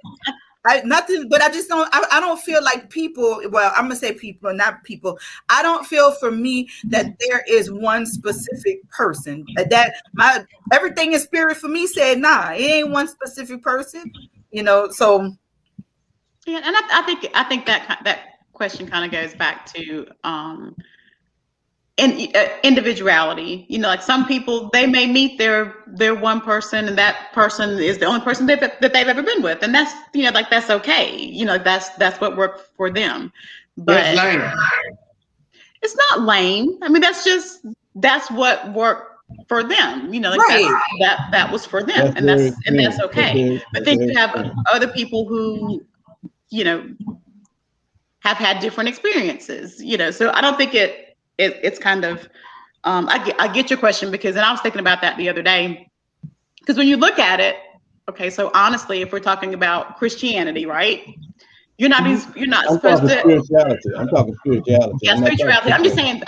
nothing, but I just don't. I don't feel like people. Well, I'm gonna say people, not people. I don't feel for me that there is one specific person. That everything in spirit for me said, nah, it ain't one specific person. So. Yeah, and I think that question kind of goes back to individuality. Like, some people, they may meet their one person, and that person is the only person that they've ever been with, and that's that's okay. That's what worked for them. But it's lame. It's not lame. I mean, that's what worked for them. Right. That was for them, that's okay. But then you have other people who have had different experiences. So I don't think it it's kind of, I get your question, because, and I was thinking about that the other day, because when you look at it, okay, so honestly, if we're talking about Christianity, right? You're not supposed to. Spirituality. I'm talking spirituality. Yeah, spirituality. I'm just saying,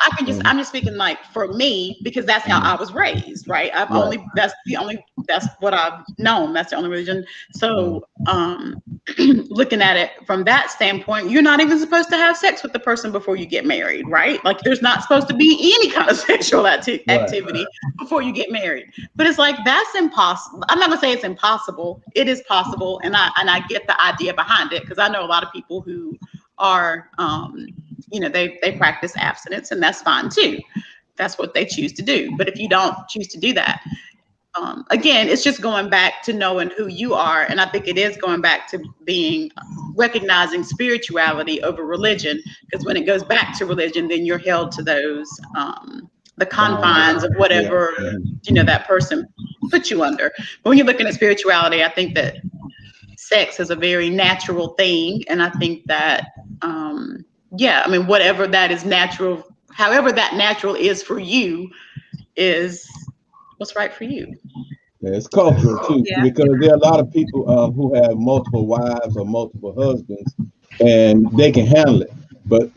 I'm just speaking like for me, because that's how I was raised, right? That's what I've known. That's the only religion. So, looking at it from that standpoint, you're not even supposed to have sex with the person before you get married, right? Like, there's not supposed to be any kind of sexual activity before you get married. But it's like, that's impossible. I'm not gonna say it's impossible. It is possible, and I get the idea behind it, because I know a lot of people who are, they practice abstinence, and that's fine too. That's what they choose to do. But if you don't choose to do that, again, it's just going back to knowing who you are. And I think it is going back to recognizing spirituality over religion, because when it goes back to religion, then you're held to those, the confines of whatever, that person put you under. But when you're looking at spirituality, I think that sex is a very natural thing. And I think that, whatever that is natural, however that natural is for you, is what's right for you. Yeah, it's cultural too, because there are a lot of people who have multiple wives or multiple husbands, and they can handle it. But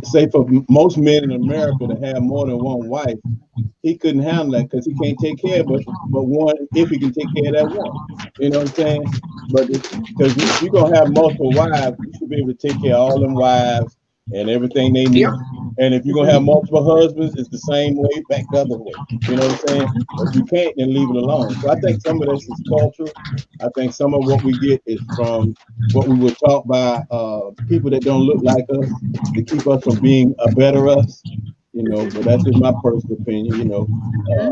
say for most men in America to have more than one wife, he couldn't handle that, because he can't take care of but one, if he can take care of that one. You know what I'm saying? But because if you're gonna have multiple wives, you should be able to take care of all them wives and everything they need. And if you're gonna have multiple husbands, it's the same way, back the other way. You know what I'm saying? If you can't, then leave it alone. So I think some of this is cultural. I think some of what we get is from what we were taught by people that don't look like us, to keep us from being a better us. But that's just my personal opinion.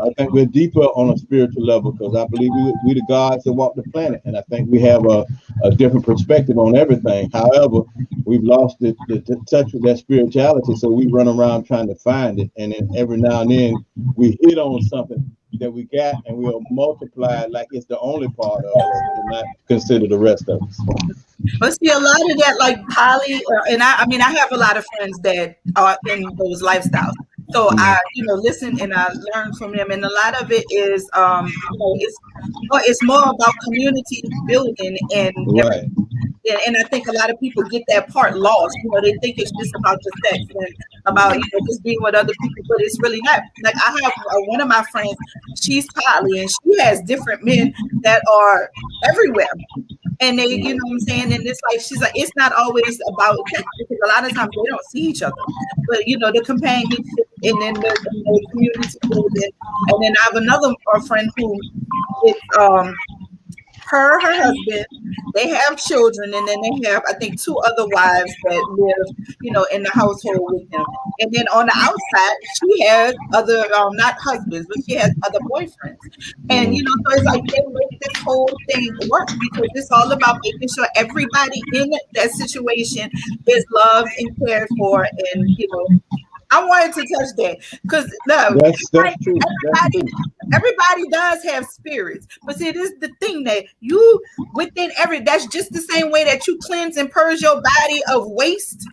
I think we're deeper on a spiritual level, because I believe we the gods that walk the planet, and I think we have a different perspective on everything. However, we've lost the touch with that spirituality, so we run around trying to find it, and then every now and then we hit on something that we got, and we'll multiply it like it's the only part of us, and not consider the rest of us. But see, a lot of that, like poly, and I have a lot of friends that are in those lifestyles. So I, listen and I learn from them, and a lot of it is, it's more about community building and. Right. And I think a lot of people get that part lost. They think it's just about the sex and about just being with other people, but it's really not. Like, I have one of my friends, she's poly, and she has different men that are everywhere. And they, you know what I'm saying? And it's like, she's like, it's not always about sex, because a lot of times they don't see each other. But the companionship, and then the community building. And then I have another friend who is her husband, they have children, and then they have, I think, 2 other wives that live, in the household with them. And then on the outside, she has other, not husbands, but she has other boyfriends. And, so it's like they make this whole thing work, because it's all about making sure everybody in that situation is loved and cared for. And, I wanted to touch that, because that's true. Everybody does have spirits, but see, this is the thing, that you within that's just the same way that you cleanse and purge your body of waste.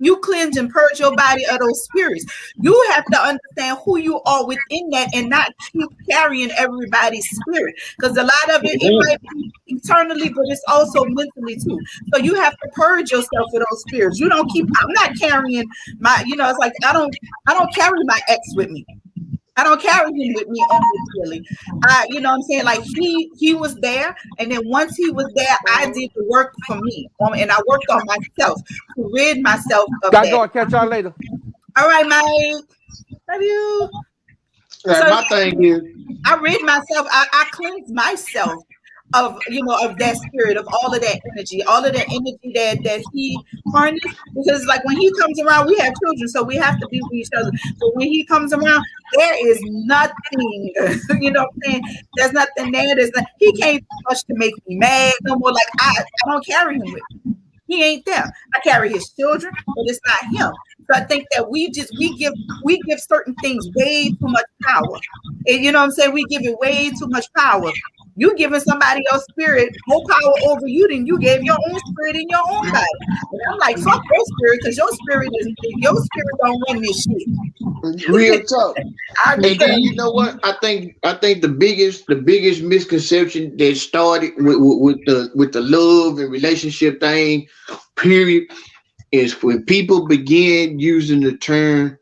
You cleanse and purge your body of those spirits. You have to understand who you are within that, and not keep carrying everybody's spirit, because a lot of it might be eternally, but it's also mentally too. So you have to purge yourself of those spirits. You don't keep. I'm not carrying my. It's like I don't carry my ex with me. I don't carry him with me unnecessarily. You know what I'm saying? Like, he was there, and then once he was there, I did the work for me, and I worked on myself to rid myself of that. Gotta go. Catch y'all later. All right, Mike. Love you. My thing is, I rid myself. I cleanse myself of that spirit, of all of that energy that he harnessed. Because like when he comes around, we have children, so we have to be with each other. So when he comes around, there is nothing, you know what I'm saying? There's nothing there. He can't do much to make me mad no more. Like I don't carry him with me. He ain't there. I carry his children, but it's not him. So I think that we give certain things way too much power. And you know what I'm saying? We give it way too much power. You giving somebody your spirit more power over you than you gave your own spirit in your own body. And I'm like, fuck your spirit, because your spirit don't run this shit. Real talk. I And then you know what? I think the biggest misconception that started with the love and relationship thing, period, is when people begin using the term,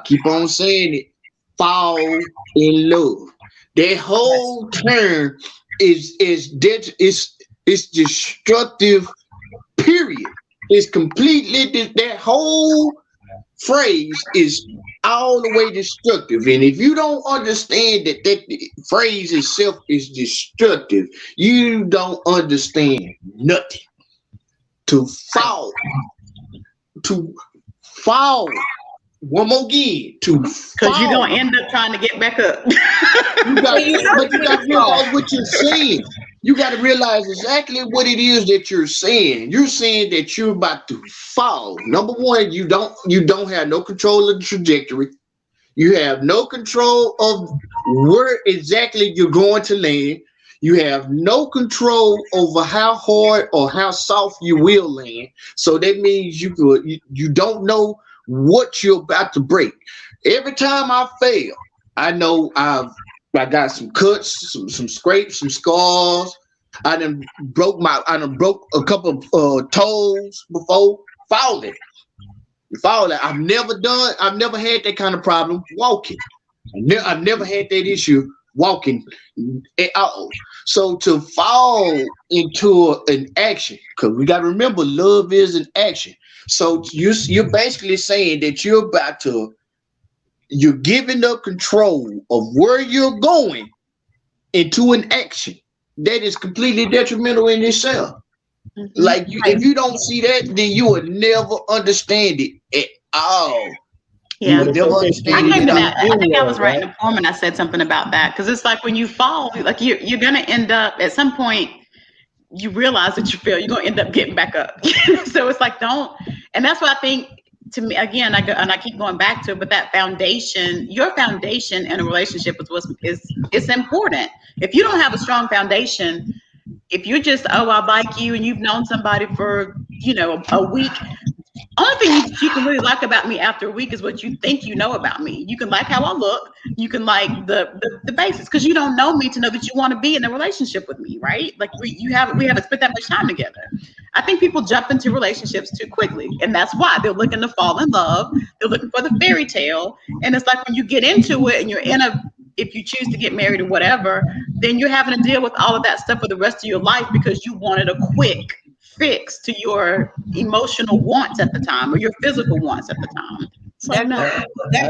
keep on saying it, fall in love. That whole term is destructive, period. It's completely, that whole phrase is all the way destructive. And if you don't understand that phrase itself is destructive, you don't understand nothing. To fall. One more again, because you're gonna end up trying to get back up. But you got to realize what you're saying. You got to realize exactly what it is that you're saying. You're saying that you're about to fall. Number one, you don't have no control of the trajectory. You have no control of where exactly you're going to land. You have no control over how hard or how soft you will land. So that means you don't know what you're about to break. Every time I fail, I know I got some cuts, some scrapes, some scars. I done broke a couple of toes before falling. I've never had that kind of problem walking. I've never had that issue walking at all. So to fall into an action, because we got to remember, love is an action. So you're basically saying that you're giving up control of where you're going into an action that is completely detrimental in itself. Like if you don't see that, then you will never understand it at all. Yeah, I think I was writing a poem and I said something about that, because it's like when you fall, like you're gonna end up at some point. You realize that you fail, you're gonna end up getting back up. So it's like and that's what I think. To me, again, I keep going back to it, but that foundation, your foundation in a relationship is important. If you don't have a strong foundation, if you're just, I like you and you've known somebody for a week. Only thing you can really like about me after a week is what you think you know about me. You can like how I look. You can like the basics, because you don't know me to know that you want to be in a relationship with me, right? Like we haven't spent that much time together. I think people jump into relationships too quickly, and that's why they're looking to fall in love. They're looking for the fairy tale, and it's like when you get into it and if you choose to get married or whatever, then you're having to deal with all of that stuff for the rest of your life because you wanted a quick fix to your emotional wants at the time or your physical wants at the time. So that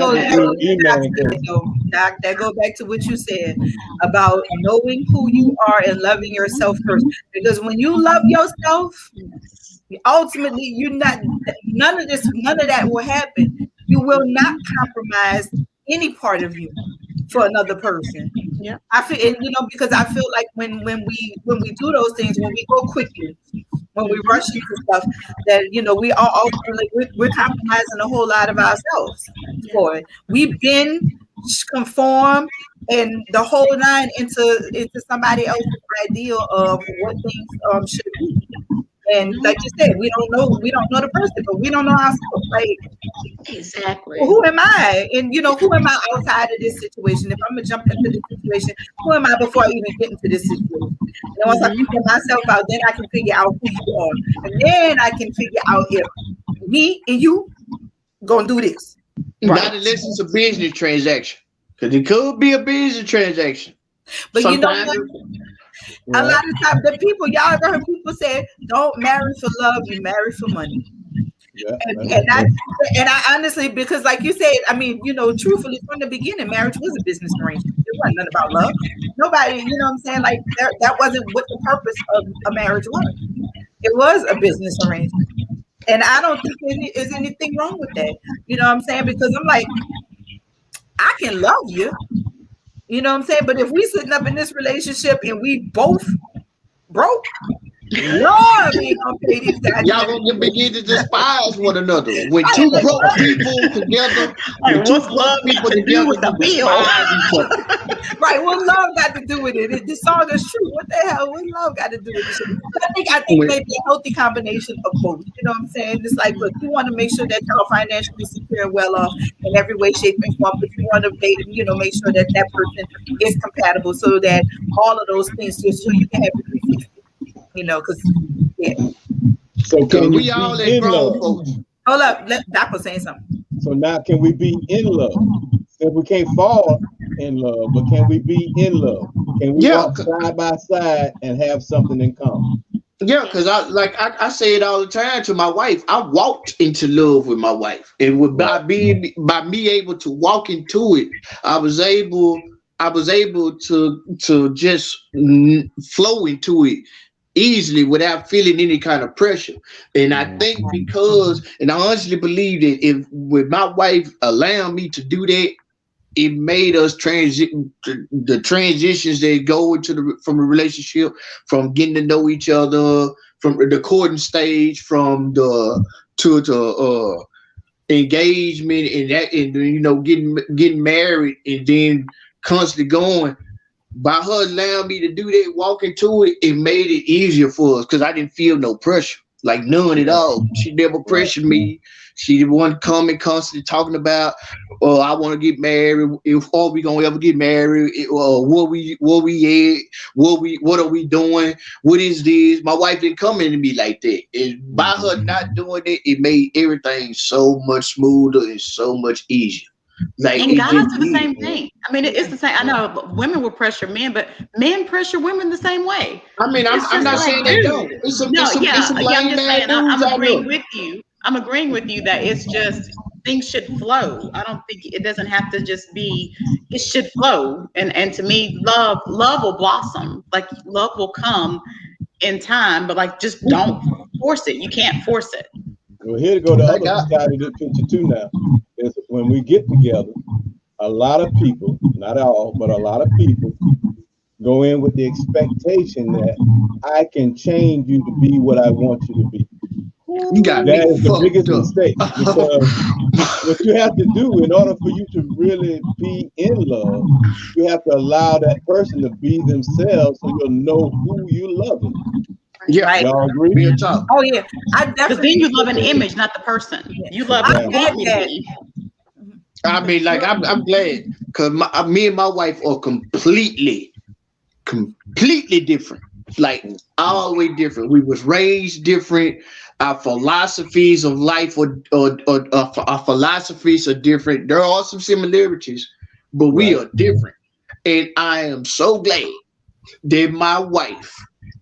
goes back to what you said about knowing who you are and loving yourself first. Because when you love yourself, ultimately none of that will happen. You will not compromise any part of you for another person. Yeah, I feel, and because I feel like when we do those things, when we go quickly, when we rush into stuff, that we are ultimately we're compromising a whole lot of ourselves for it. We've been conformed and the whole nine into somebody else's ideal of what things should be. And like you said, we don't know the person, but we don't know ourselves. Like, exactly. Well, who am I? And who am I outside of this situation? If I'm gonna jump into this situation, who am I before I even get into this situation? And once I figure myself out, then I can figure out who you are, and then I can figure out if me and you gonna do this. Right. Not unless it's a business transaction, because it could be a business transaction. But sometimes, you know what? A lot of times, y'all ever heard people say, "Don't marry for love, you marry for money." Yeah, and I honestly, because like you said, I mean, truthfully, from the beginning, marriage was a business arrangement. It wasn't nothing about love. Nobody, what I'm saying, like that wasn't what the purpose of a marriage was. It was a business arrangement, and I don't think there is anything wrong with that. You know what I'm saying? Because I'm like, I can love you. You know what I'm saying? But if we sitting up in this relationship and we both broke, Lord, we ain't gonna pay these guys. Y'all gonna begin to despise one another. When two broke people together, Like, what's love got to do with the bill? Right, what love got to do with it? The song is true. What the hell? What love got to do with it? I think maybe a healthy combination of both. You know what I'm saying? It's like, look, you want to make sure that y'all financially secure and well off in every way, shape, and form, but you want to make sure that that person is compatible, so that all of those things, just so you can have it. Because So can we all be in love? folks. Hold up, Doc was saying something. So now can we be in love? If we can't fall in love, but can we be in love? Can we walk side by side and have something in common? Yeah, because I say it all the time to my wife. I walked into love with my wife, and by me able to walk into it, I was able to just flow into it easily without feeling any kind of pressure. And I think and I honestly believe that if with my wife allowing me to do that, it made us the transitions that go from a relationship, from getting to know each other, from the courting stage, from the engagement and getting married, and then constantly going. By her allowing me to do that, walk into it, it made it easier for us because I didn't feel no pressure, like none at all. She never pressured me. She didn't want to come and constantly talking about, I want to get married. Are we gonna ever get married? What we at? What are we doing? What is this? My wife didn't come into me like that. And by her not doing it, it made everything so much smoother and so much easier. And guys do the same thing. I mean, it's the same. I know women will pressure men, but men pressure women the same way. I mean, I'm not saying they don't. I'm just saying, I'm agreeing with you. I'm agreeing with you that it's just things should flow. I don't think it doesn't have to just be. It should flow, and to me, love will blossom. Like love will come in time, but like just don't force it. You can't force it. Well, here to go the other side of the picture too now is when we get together, a lot of people, not all, but a lot of people go in with the expectation that I can change you to be what I want you to be. That is the biggest mistake, because what you have to do in order for you to really be in love, you have to allow that person to be themselves so you'll know who you love. Yeah, right. Y'all agree? Oh yeah, I definitely. Because then you love an image, not the person. You love who you want me to be. I mean, like I'm glad because me and my wife are completely different. Like all the way different. We was raised different. Our philosophies of life or our philosophies are different. There are some similarities, but we are different. And I am so glad that my wife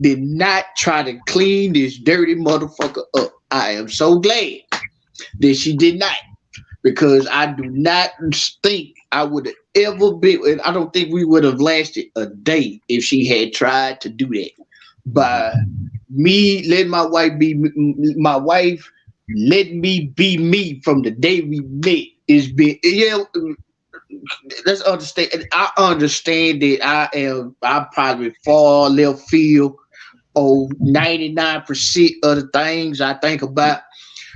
did not try to clean this dirty motherfucker up. I am so glad that she did not, because I do not think I would have ever been, and I don't think we would have lasted a day if she had tried to do that. By me letting my wife be my wife, let me be me from the day we met is been, let's understand. I understand that I probably far left field on 99% of the things I think about.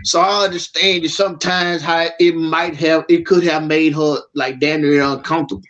So I understand that sometimes how it could have made her like damn near uncomfortable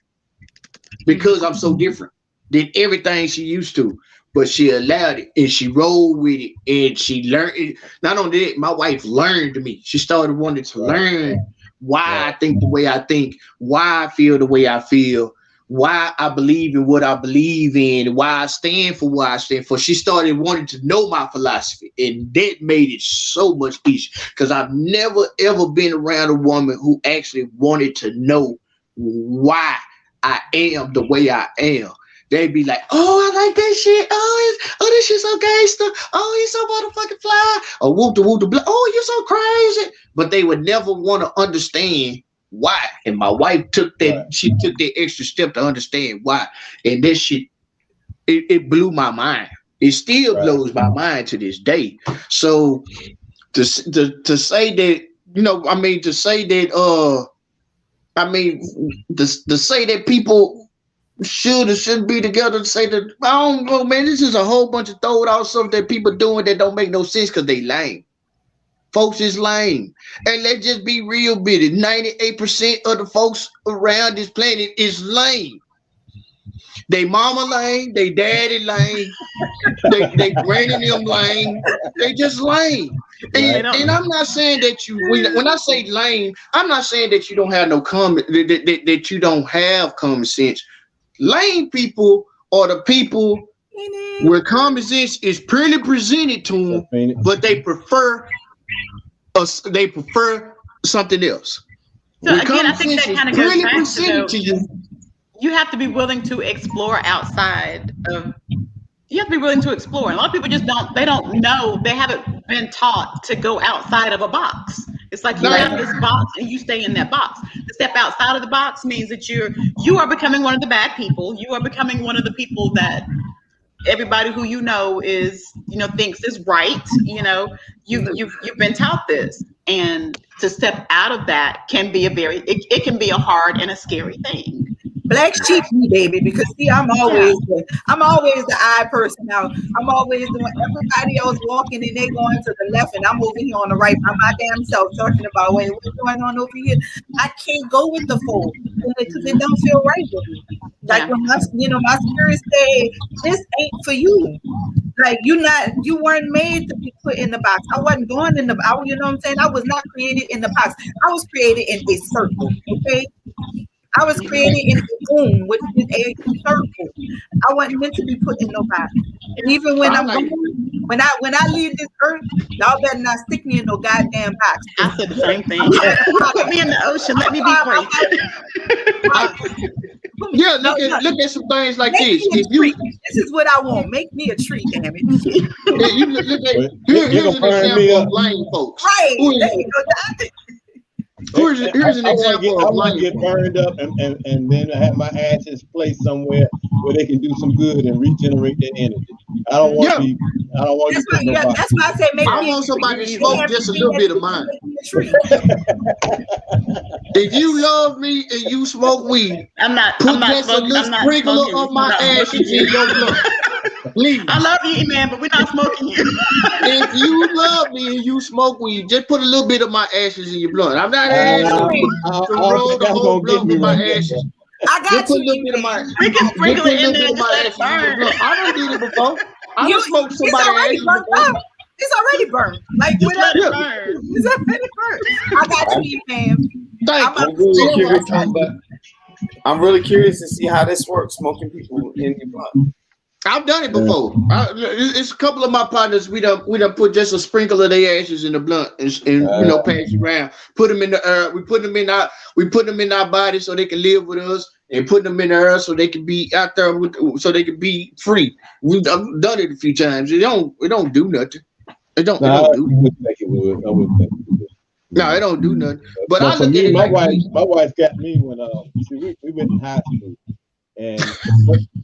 because I'm so different than everything she used to. But she allowed it and she rolled with it and she learned it. Not only that, my wife learned me. She started wanting to learn why I think the way I think, why I feel the way I feel, why I believe in what I believe in, why I stand for what I stand for. She started wanting to know my philosophy, and that made it so much easier because I've never, ever been around a woman who actually wanted to know why I am the way I am. They'd be like, oh, I like that shit. Oh, this shit's so gangster. Oh, he's so motherfucking fly. Or whoop the blah. Oh, you're so crazy. But they would never want to understand why. And my wife took that, she took that extra step to understand why. And that shit, it blew my mind. It still blows my mind to this day. So to say that, to say that people shouldn't be together to say that. I don't know, man. This is a whole bunch of throwed out stuff that people doing that don't make no sense because they lame. Folks is lame. And let's just be real with it. 98% of the folks around this planet is lame. They mama lame, they daddy lame, they granny them lame. They just lame. And I'm not saying that you, when I say lame, I'm not saying that you don't have no common, that you don't have common sense. Lame people are the people where common sense is purely presented to them, but they prefer something else. So again, I think that kind of goes back to you have to be willing to explore outside of. You have to be willing to explore. And a lot of people just don't know. They haven't been taught to go outside of a box. It's like you have this box and you stay in that box. To step outside of the box means that you are becoming one of the bad people. You are becoming one of the people that everybody who is, thinks is right. You've been taught this. And to step out of that can be it can be a hard and a scary thing. Blacks cheat me, baby, because see, I'm always the I person now. I'm always doing everybody else walking and they going to the left and I'm over here on the right by my damn self talking about what's going on over here. I can't go with the flow because it don't feel right with me. Like when my spirit say this ain't for you. Like you weren't made to be put in the box. I wasn't born in the box. You know what I'm saying? I was not created in the box. I was created in a circle. Okay. I was created in a womb, which is a circle. I wasn't meant to be put in no box. And even when when I leave this earth, y'all better not stick me in no goddamn box. I said the same thing. Put me in the ocean. Let me be crazy. Yeah, look at some things like this. This is what I want. Make me a tree, damn it. Here's an example of blind folks. Right. Here's an example. I want to get burned up and then have my ashes placed somewhere where they can do some good and regenerate their energy. I don't want to be. I don't want to. That's why I say make I want somebody to smoke just a little bit of mine. If you love me and you smoke weed, put just a little sprinkle of my ashes in your blood. Please. I love you, man, but we're not smoking you. If you love me and you smoke weed, just put a little bit of my ashes in your blood. I'm not asking you to roll the whole blunt with my ashes. I got you. Put a little bit of my. We can sprinkle it in there and just let it burn. I done did it before. I done smoked somebody's ashes before. It's already burned. Like just let it burn. It's already burned. I got you, man. I'm really curious to see how this works, smoking people in your blunt. I've done it before. It's a couple of my partners. We done put just a sprinkle of their ashes in the blunt and pass it around. Put them in the earth. We put them in our body so they can live with us, and put them in the earth so they can be out there so they can be free. We've done it a few times. It don't do nothing. It don't. No, I wouldn't think it would. I wouldn't think it would. No, it don't do nothing. But I for look me, at it my wife got me when we went in high school. And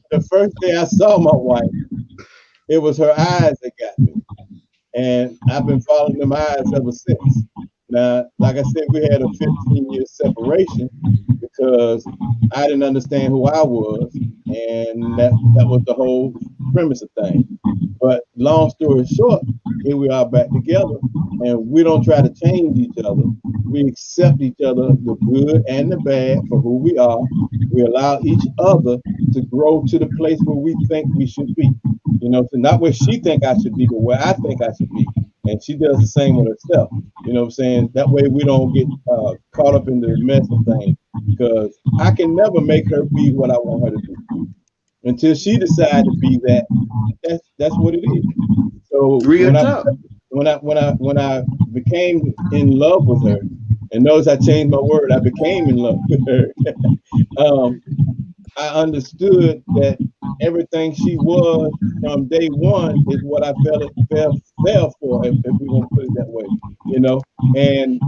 the first day I saw my wife, it was her eyes that got me. And I've been following them eyes ever since. Now, like I said, we had a 15-year separation because I didn't understand who I was. And that was the whole premise of things. But long story short, here we are back together. And we don't try to change each other. We accept each other, the good and the bad, for who we are. We allow each other to grow to the place where we think we should be. So not where she think I should be, but where I think I should be. And she does the same with herself. You know what I'm saying? That way we don't get caught up in the mess of things. Because I can never make her be what I want her to be. Until she decides to be that, that's what it is. So when I became in love with her, and notice I changed my word, I became in love with her. I understood that everything she was from day one is what I fell for, if we're gonna put it that way, And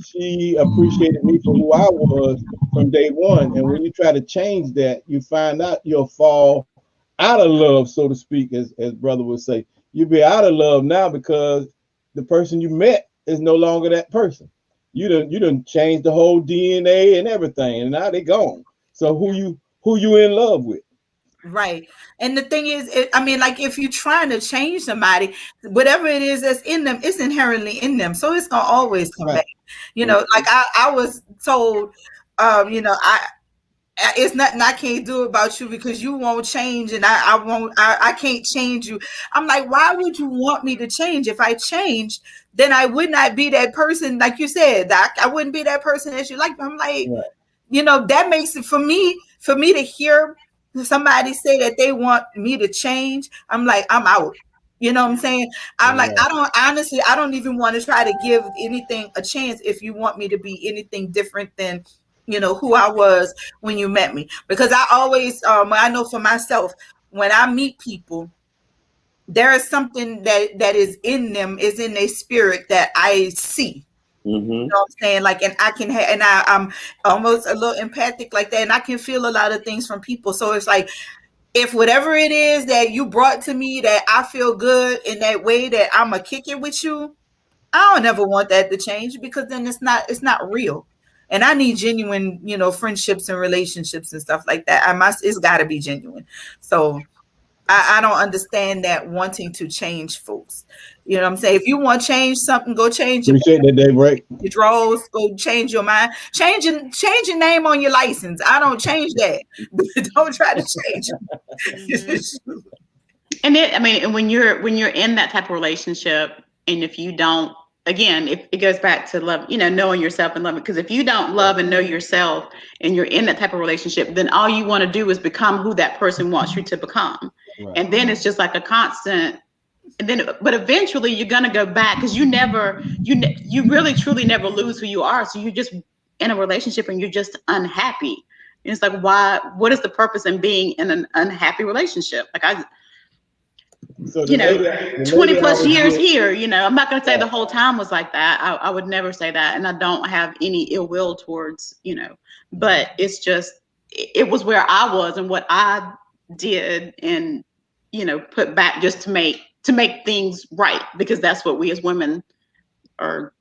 she appreciated me for who I was from day one. And when you try to change that, you find out you'll fall out of love, so to speak, as brother would say. You'll be out of love now because the person you met is no longer that person. You done changed the whole DNA and everything, and now they gone. So who who you in love with. Right. And the thing is, I mean, like if you're trying to change somebody, whatever it is that's in them, it's inherently in them. So it's gonna always come Right. back. You know, like I was told, you know, it's nothing I can't do about you because you won't change and I can't change you. I'm like, why would you want me to change? If I changed, then I would not be that person, like you said, Doc. I wouldn't be that person that you like. I'm like, Right. you know, that makes it for me to hear somebody say that they want me to change. I'm like, I'm out. You know what I'm saying? I'm like, I don't even want to try to give anything a chance if you want me to be anything different than, you know, who I was when you met me. Because I always, I know for myself, when I meet people, there is something that is in them, is in their spirit that I see. Mm-hmm. You know what I'm saying? Like, and I can I'm almost a little empathic like that, and I can feel a lot of things from people. So it's like, if whatever it is that you brought to me that I feel good in that way, that I'm gonna kick it with you, I don't ever want that to change, because then it's not real. And I need genuine, you know, friendships and relationships and stuff like that. It's got to be genuine. So I don't understand that wanting to change folks. You know what I'm saying? If you want to change something, go change your drawers, go change your mind. Change your name on your license. I don't change that. Don't try to change it. And I mean, when you're in that type of relationship, and if you don't, again, it goes back to love, you know, knowing yourself and loving. Because if you don't love and know yourself, and you're in that type of relationship, then all you want to do is become who that person wants you to become. Right. And then it's just like a constant. And then, but eventually you're gonna go back, because you really truly never lose who you are. So you're just in a relationship and you're just unhappy. And it's like, why? What is the purpose in being in an unhappy relationship? Like 20 plus years here, you know, I'm not going to say the whole time was like that. I would never say that. And I don't have any ill will towards, you know, but it's just, it was where I was and what I did, and, you know, put back just to make things right, because that's what we as women are.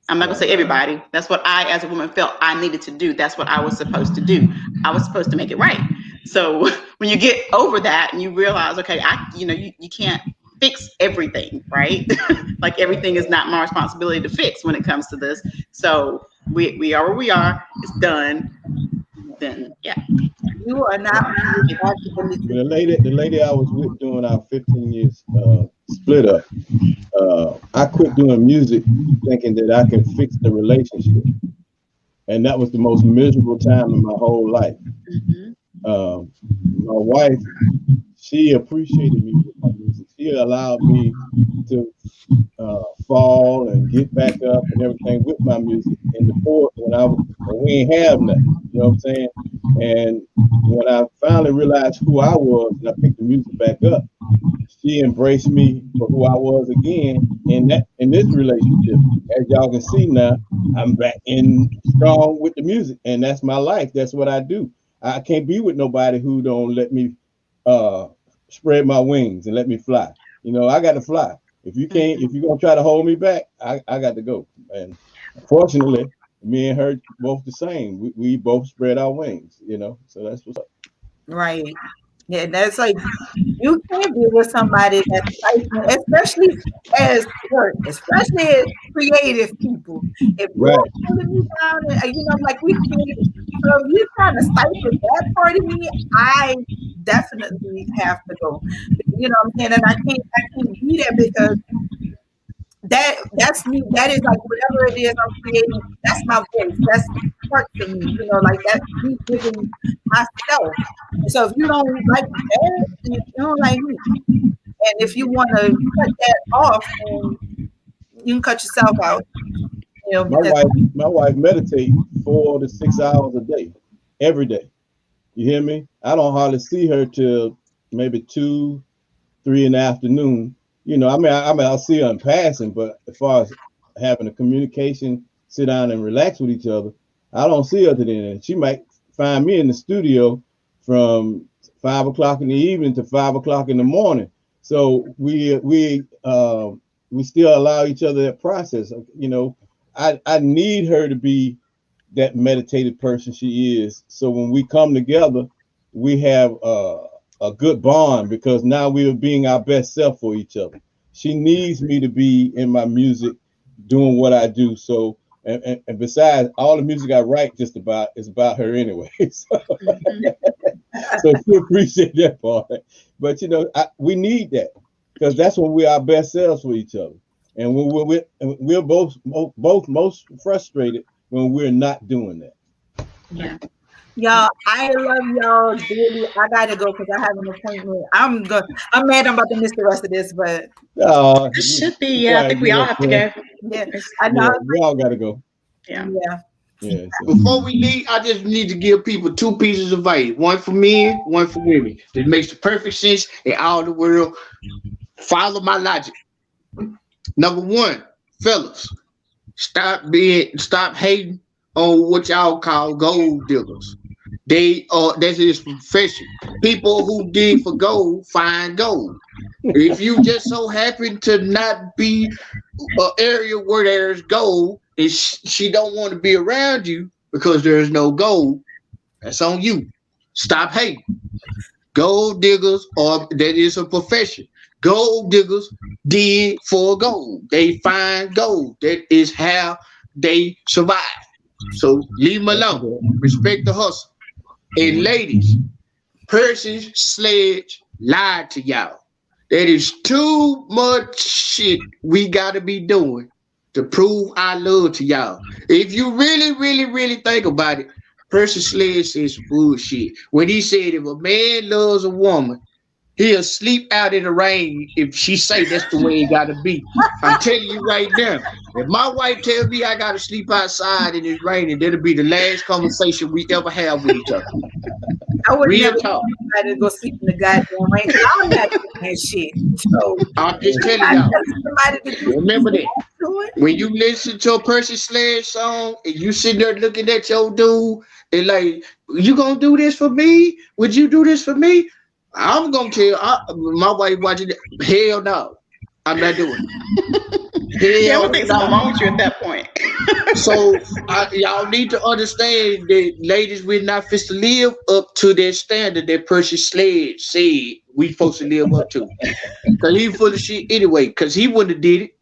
I'm not going to say everybody. That's what I, as a woman, felt I needed to do. That's what I was supposed to do. I was supposed to make it right. So when you get over that and you realize, okay, you can't fix everything, right? Like, everything is not my responsibility to fix when it comes to this. So we are where we are. It's done. Then yeah. You are not. The lady I was with during our 15 years split up, I quit doing music thinking that I can fix the relationship. And that was the most miserable time in my whole life. Mm-hmm. My wife, she appreciated me with my music. She allowed me to fall and get back up and everything with my music. In the fourth, when we ain't have nothing, you know what I'm saying? And when I finally realized who I was and I picked the music back up, she embraced me for who I was again in this relationship. As y'all can see now, I'm back in strong with the music, and that's my life. That's what I do. I can't be with nobody who don't let me spread my wings and let me fly. You know, I got to fly. If you're gonna try to hold me back, I got to go. And fortunately, me and her both the same. We both spread our wings, you know. So that's what's up. Right. Yeah, that's like, you can't be with somebody that's like, especially as creative people. If you're pulling me down, and, you know, like we can't. So if you're trying to stifle that part of me, I definitely have to go. You know what I'm saying? And I can't be there, because that's me. That is like, whatever it is I'm creating, that's my voice. That's part of me. You know, like, that's me giving myself. So if you don't like that, then you don't like me. And if you want to cut that off, then you can cut yourself out. You know, my wife meditates 4 to 6 hours a day, every day. You hear me? I don't hardly see her till maybe 2, 3 in the afternoon. You know, I mean, I'll see her in passing, but as far as having a communication, sit down and relax with each other, I don't see her then. She might find me in the studio from 5 o'clock in the evening to 5 o'clock in the morning. So we still allow each other that process. You know, I need her to be that meditative person she is. So when we come together, we have a good bond because now we are being our best self for each other. She needs me to be in my music, doing what I do. So, and besides, all the music I write just about is about her anyway. So, so she appreciate that part. But you know, we need that because that's when we're our best selves for each other. And when we're both most frustrated when we're not doing that. Yeah. Y'all, I love y'all dearly. I gotta go because I have an appointment. I'm mad I'm about to miss the rest of this, but It should be. Yeah, I think we all have to go. yeah, I know. Yeah, we all gotta go. Yeah. Yeah. So. Before we leave, I just need to give people 2 pieces of advice. One for men, one for women. That makes the perfect sense in all the world. Follow my logic. Number 1, fellas, stop hating on what y'all call gold diggers. That's his profession. People who dig for gold find gold. If you just so happen to not be an area where there's gold, and she don't want to be around you because there's no gold, that's on you. Stop hating. Gold diggers that is a profession. Gold diggers dig for gold. They find gold. That is how they survive. So leave them alone. Respect the hustle. And ladies, Percy Sledge lied to y'all. That is too much shit we gotta be doing to prove our love to y'all. If you really, really, really think about it, Percy Sledge says bullshit. When he said if a man loves a woman, he'll sleep out in the rain if she say that's the way it gotta be. I'm telling you right now, if my wife tells me I gotta sleep outside and it's raining, that'll be the last conversation we ever have with each other. I would Real never talk. try to go sleep in the goddamn rain. I'm not doing that shit. So I'm just telling y'all. Remember that. When you listen to a Percy Sledge song and you sitting there looking at your dude and like, you gonna do this for me? Would you do this for me? I'm gonna tell my wife watching it. Hell no, I'm not doing it. Yeah, what things going wrong with you at that point? So y'all need to understand that ladies, we're not fit to live up to that standard that Percy Sledge said we supposed to live up to. Cause he full of shit anyway. Cause he wouldn't have did it.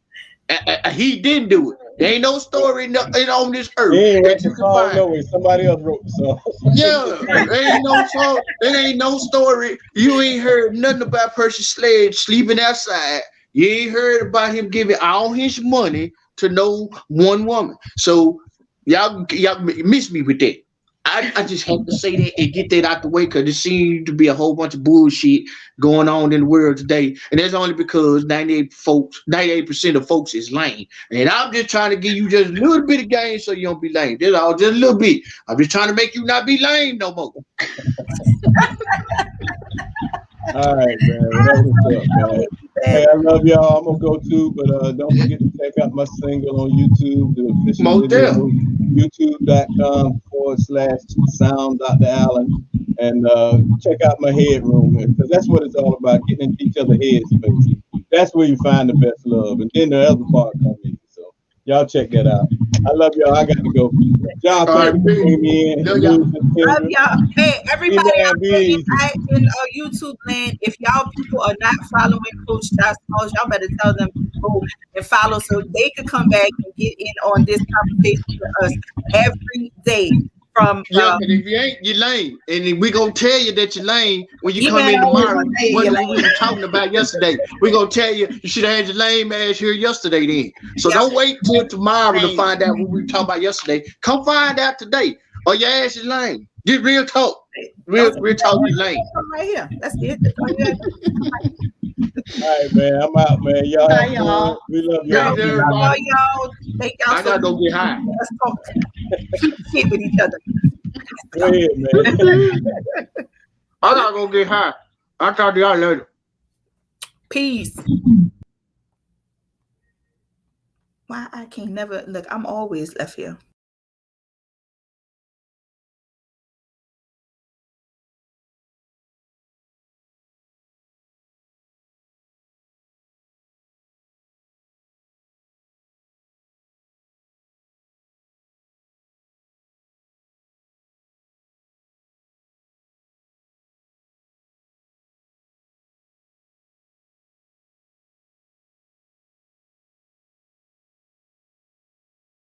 He didn't do it. There ain't no story on this earth that you can find. Somebody else wrote the song. Yeah, there ain't no song. There ain't no story. You ain't heard nothing about Percy Sledge sleeping outside. You ain't heard about him giving all his money to no one woman. So y'all miss me with that. I just have to say that and get that out the way because there seems to be a whole bunch of bullshit going on in the world today. And that's only because 98% of folks is lame. And I'm just trying to give you just a little bit of game so you don't be lame. That's all, just a little bit. I'm just trying to make you not be lame no more. All right, man. That was up, man. Hey, I love y'all. I'm gonna go too, but don't forget to check out my single on YouTube, the official video, youtube.com/sound Dr. Allen, and check out my headroom because that's what it's all about, getting into each other's heads space. That's where you find the best love, and then the other part comes in. So y'all check that out. I love y'all. I got to go. John, thank you for bringing me in. Love y'all. Hey, everybody out there in YouTube land, if y'all people are not following Coach Josh Smalls, y'all better tell them to go and follow so they can come back and get in on this conversation with us every day. And if you ain't, you're lame. And we're going to tell you that you're lame when you come in tomorrow. What we were talking about yesterday. We're going to tell you should have had your lame ass here yesterday then. So don't wait till tomorrow to find out what we were talking about yesterday. Come find out today or your ass is lame. Get real talk. Real talk is lame. Right here. That's it. All right, man. I'm out, man. Y'all. Bye, y'all. We love y'all. Y'all. Thank y'all. I gotta go get high. Let's talk. Keep shit with each other. Go ahead, man. I gotta go get high. I'll talk to y'all later. Peace. Why I can't never look? I'm always left here.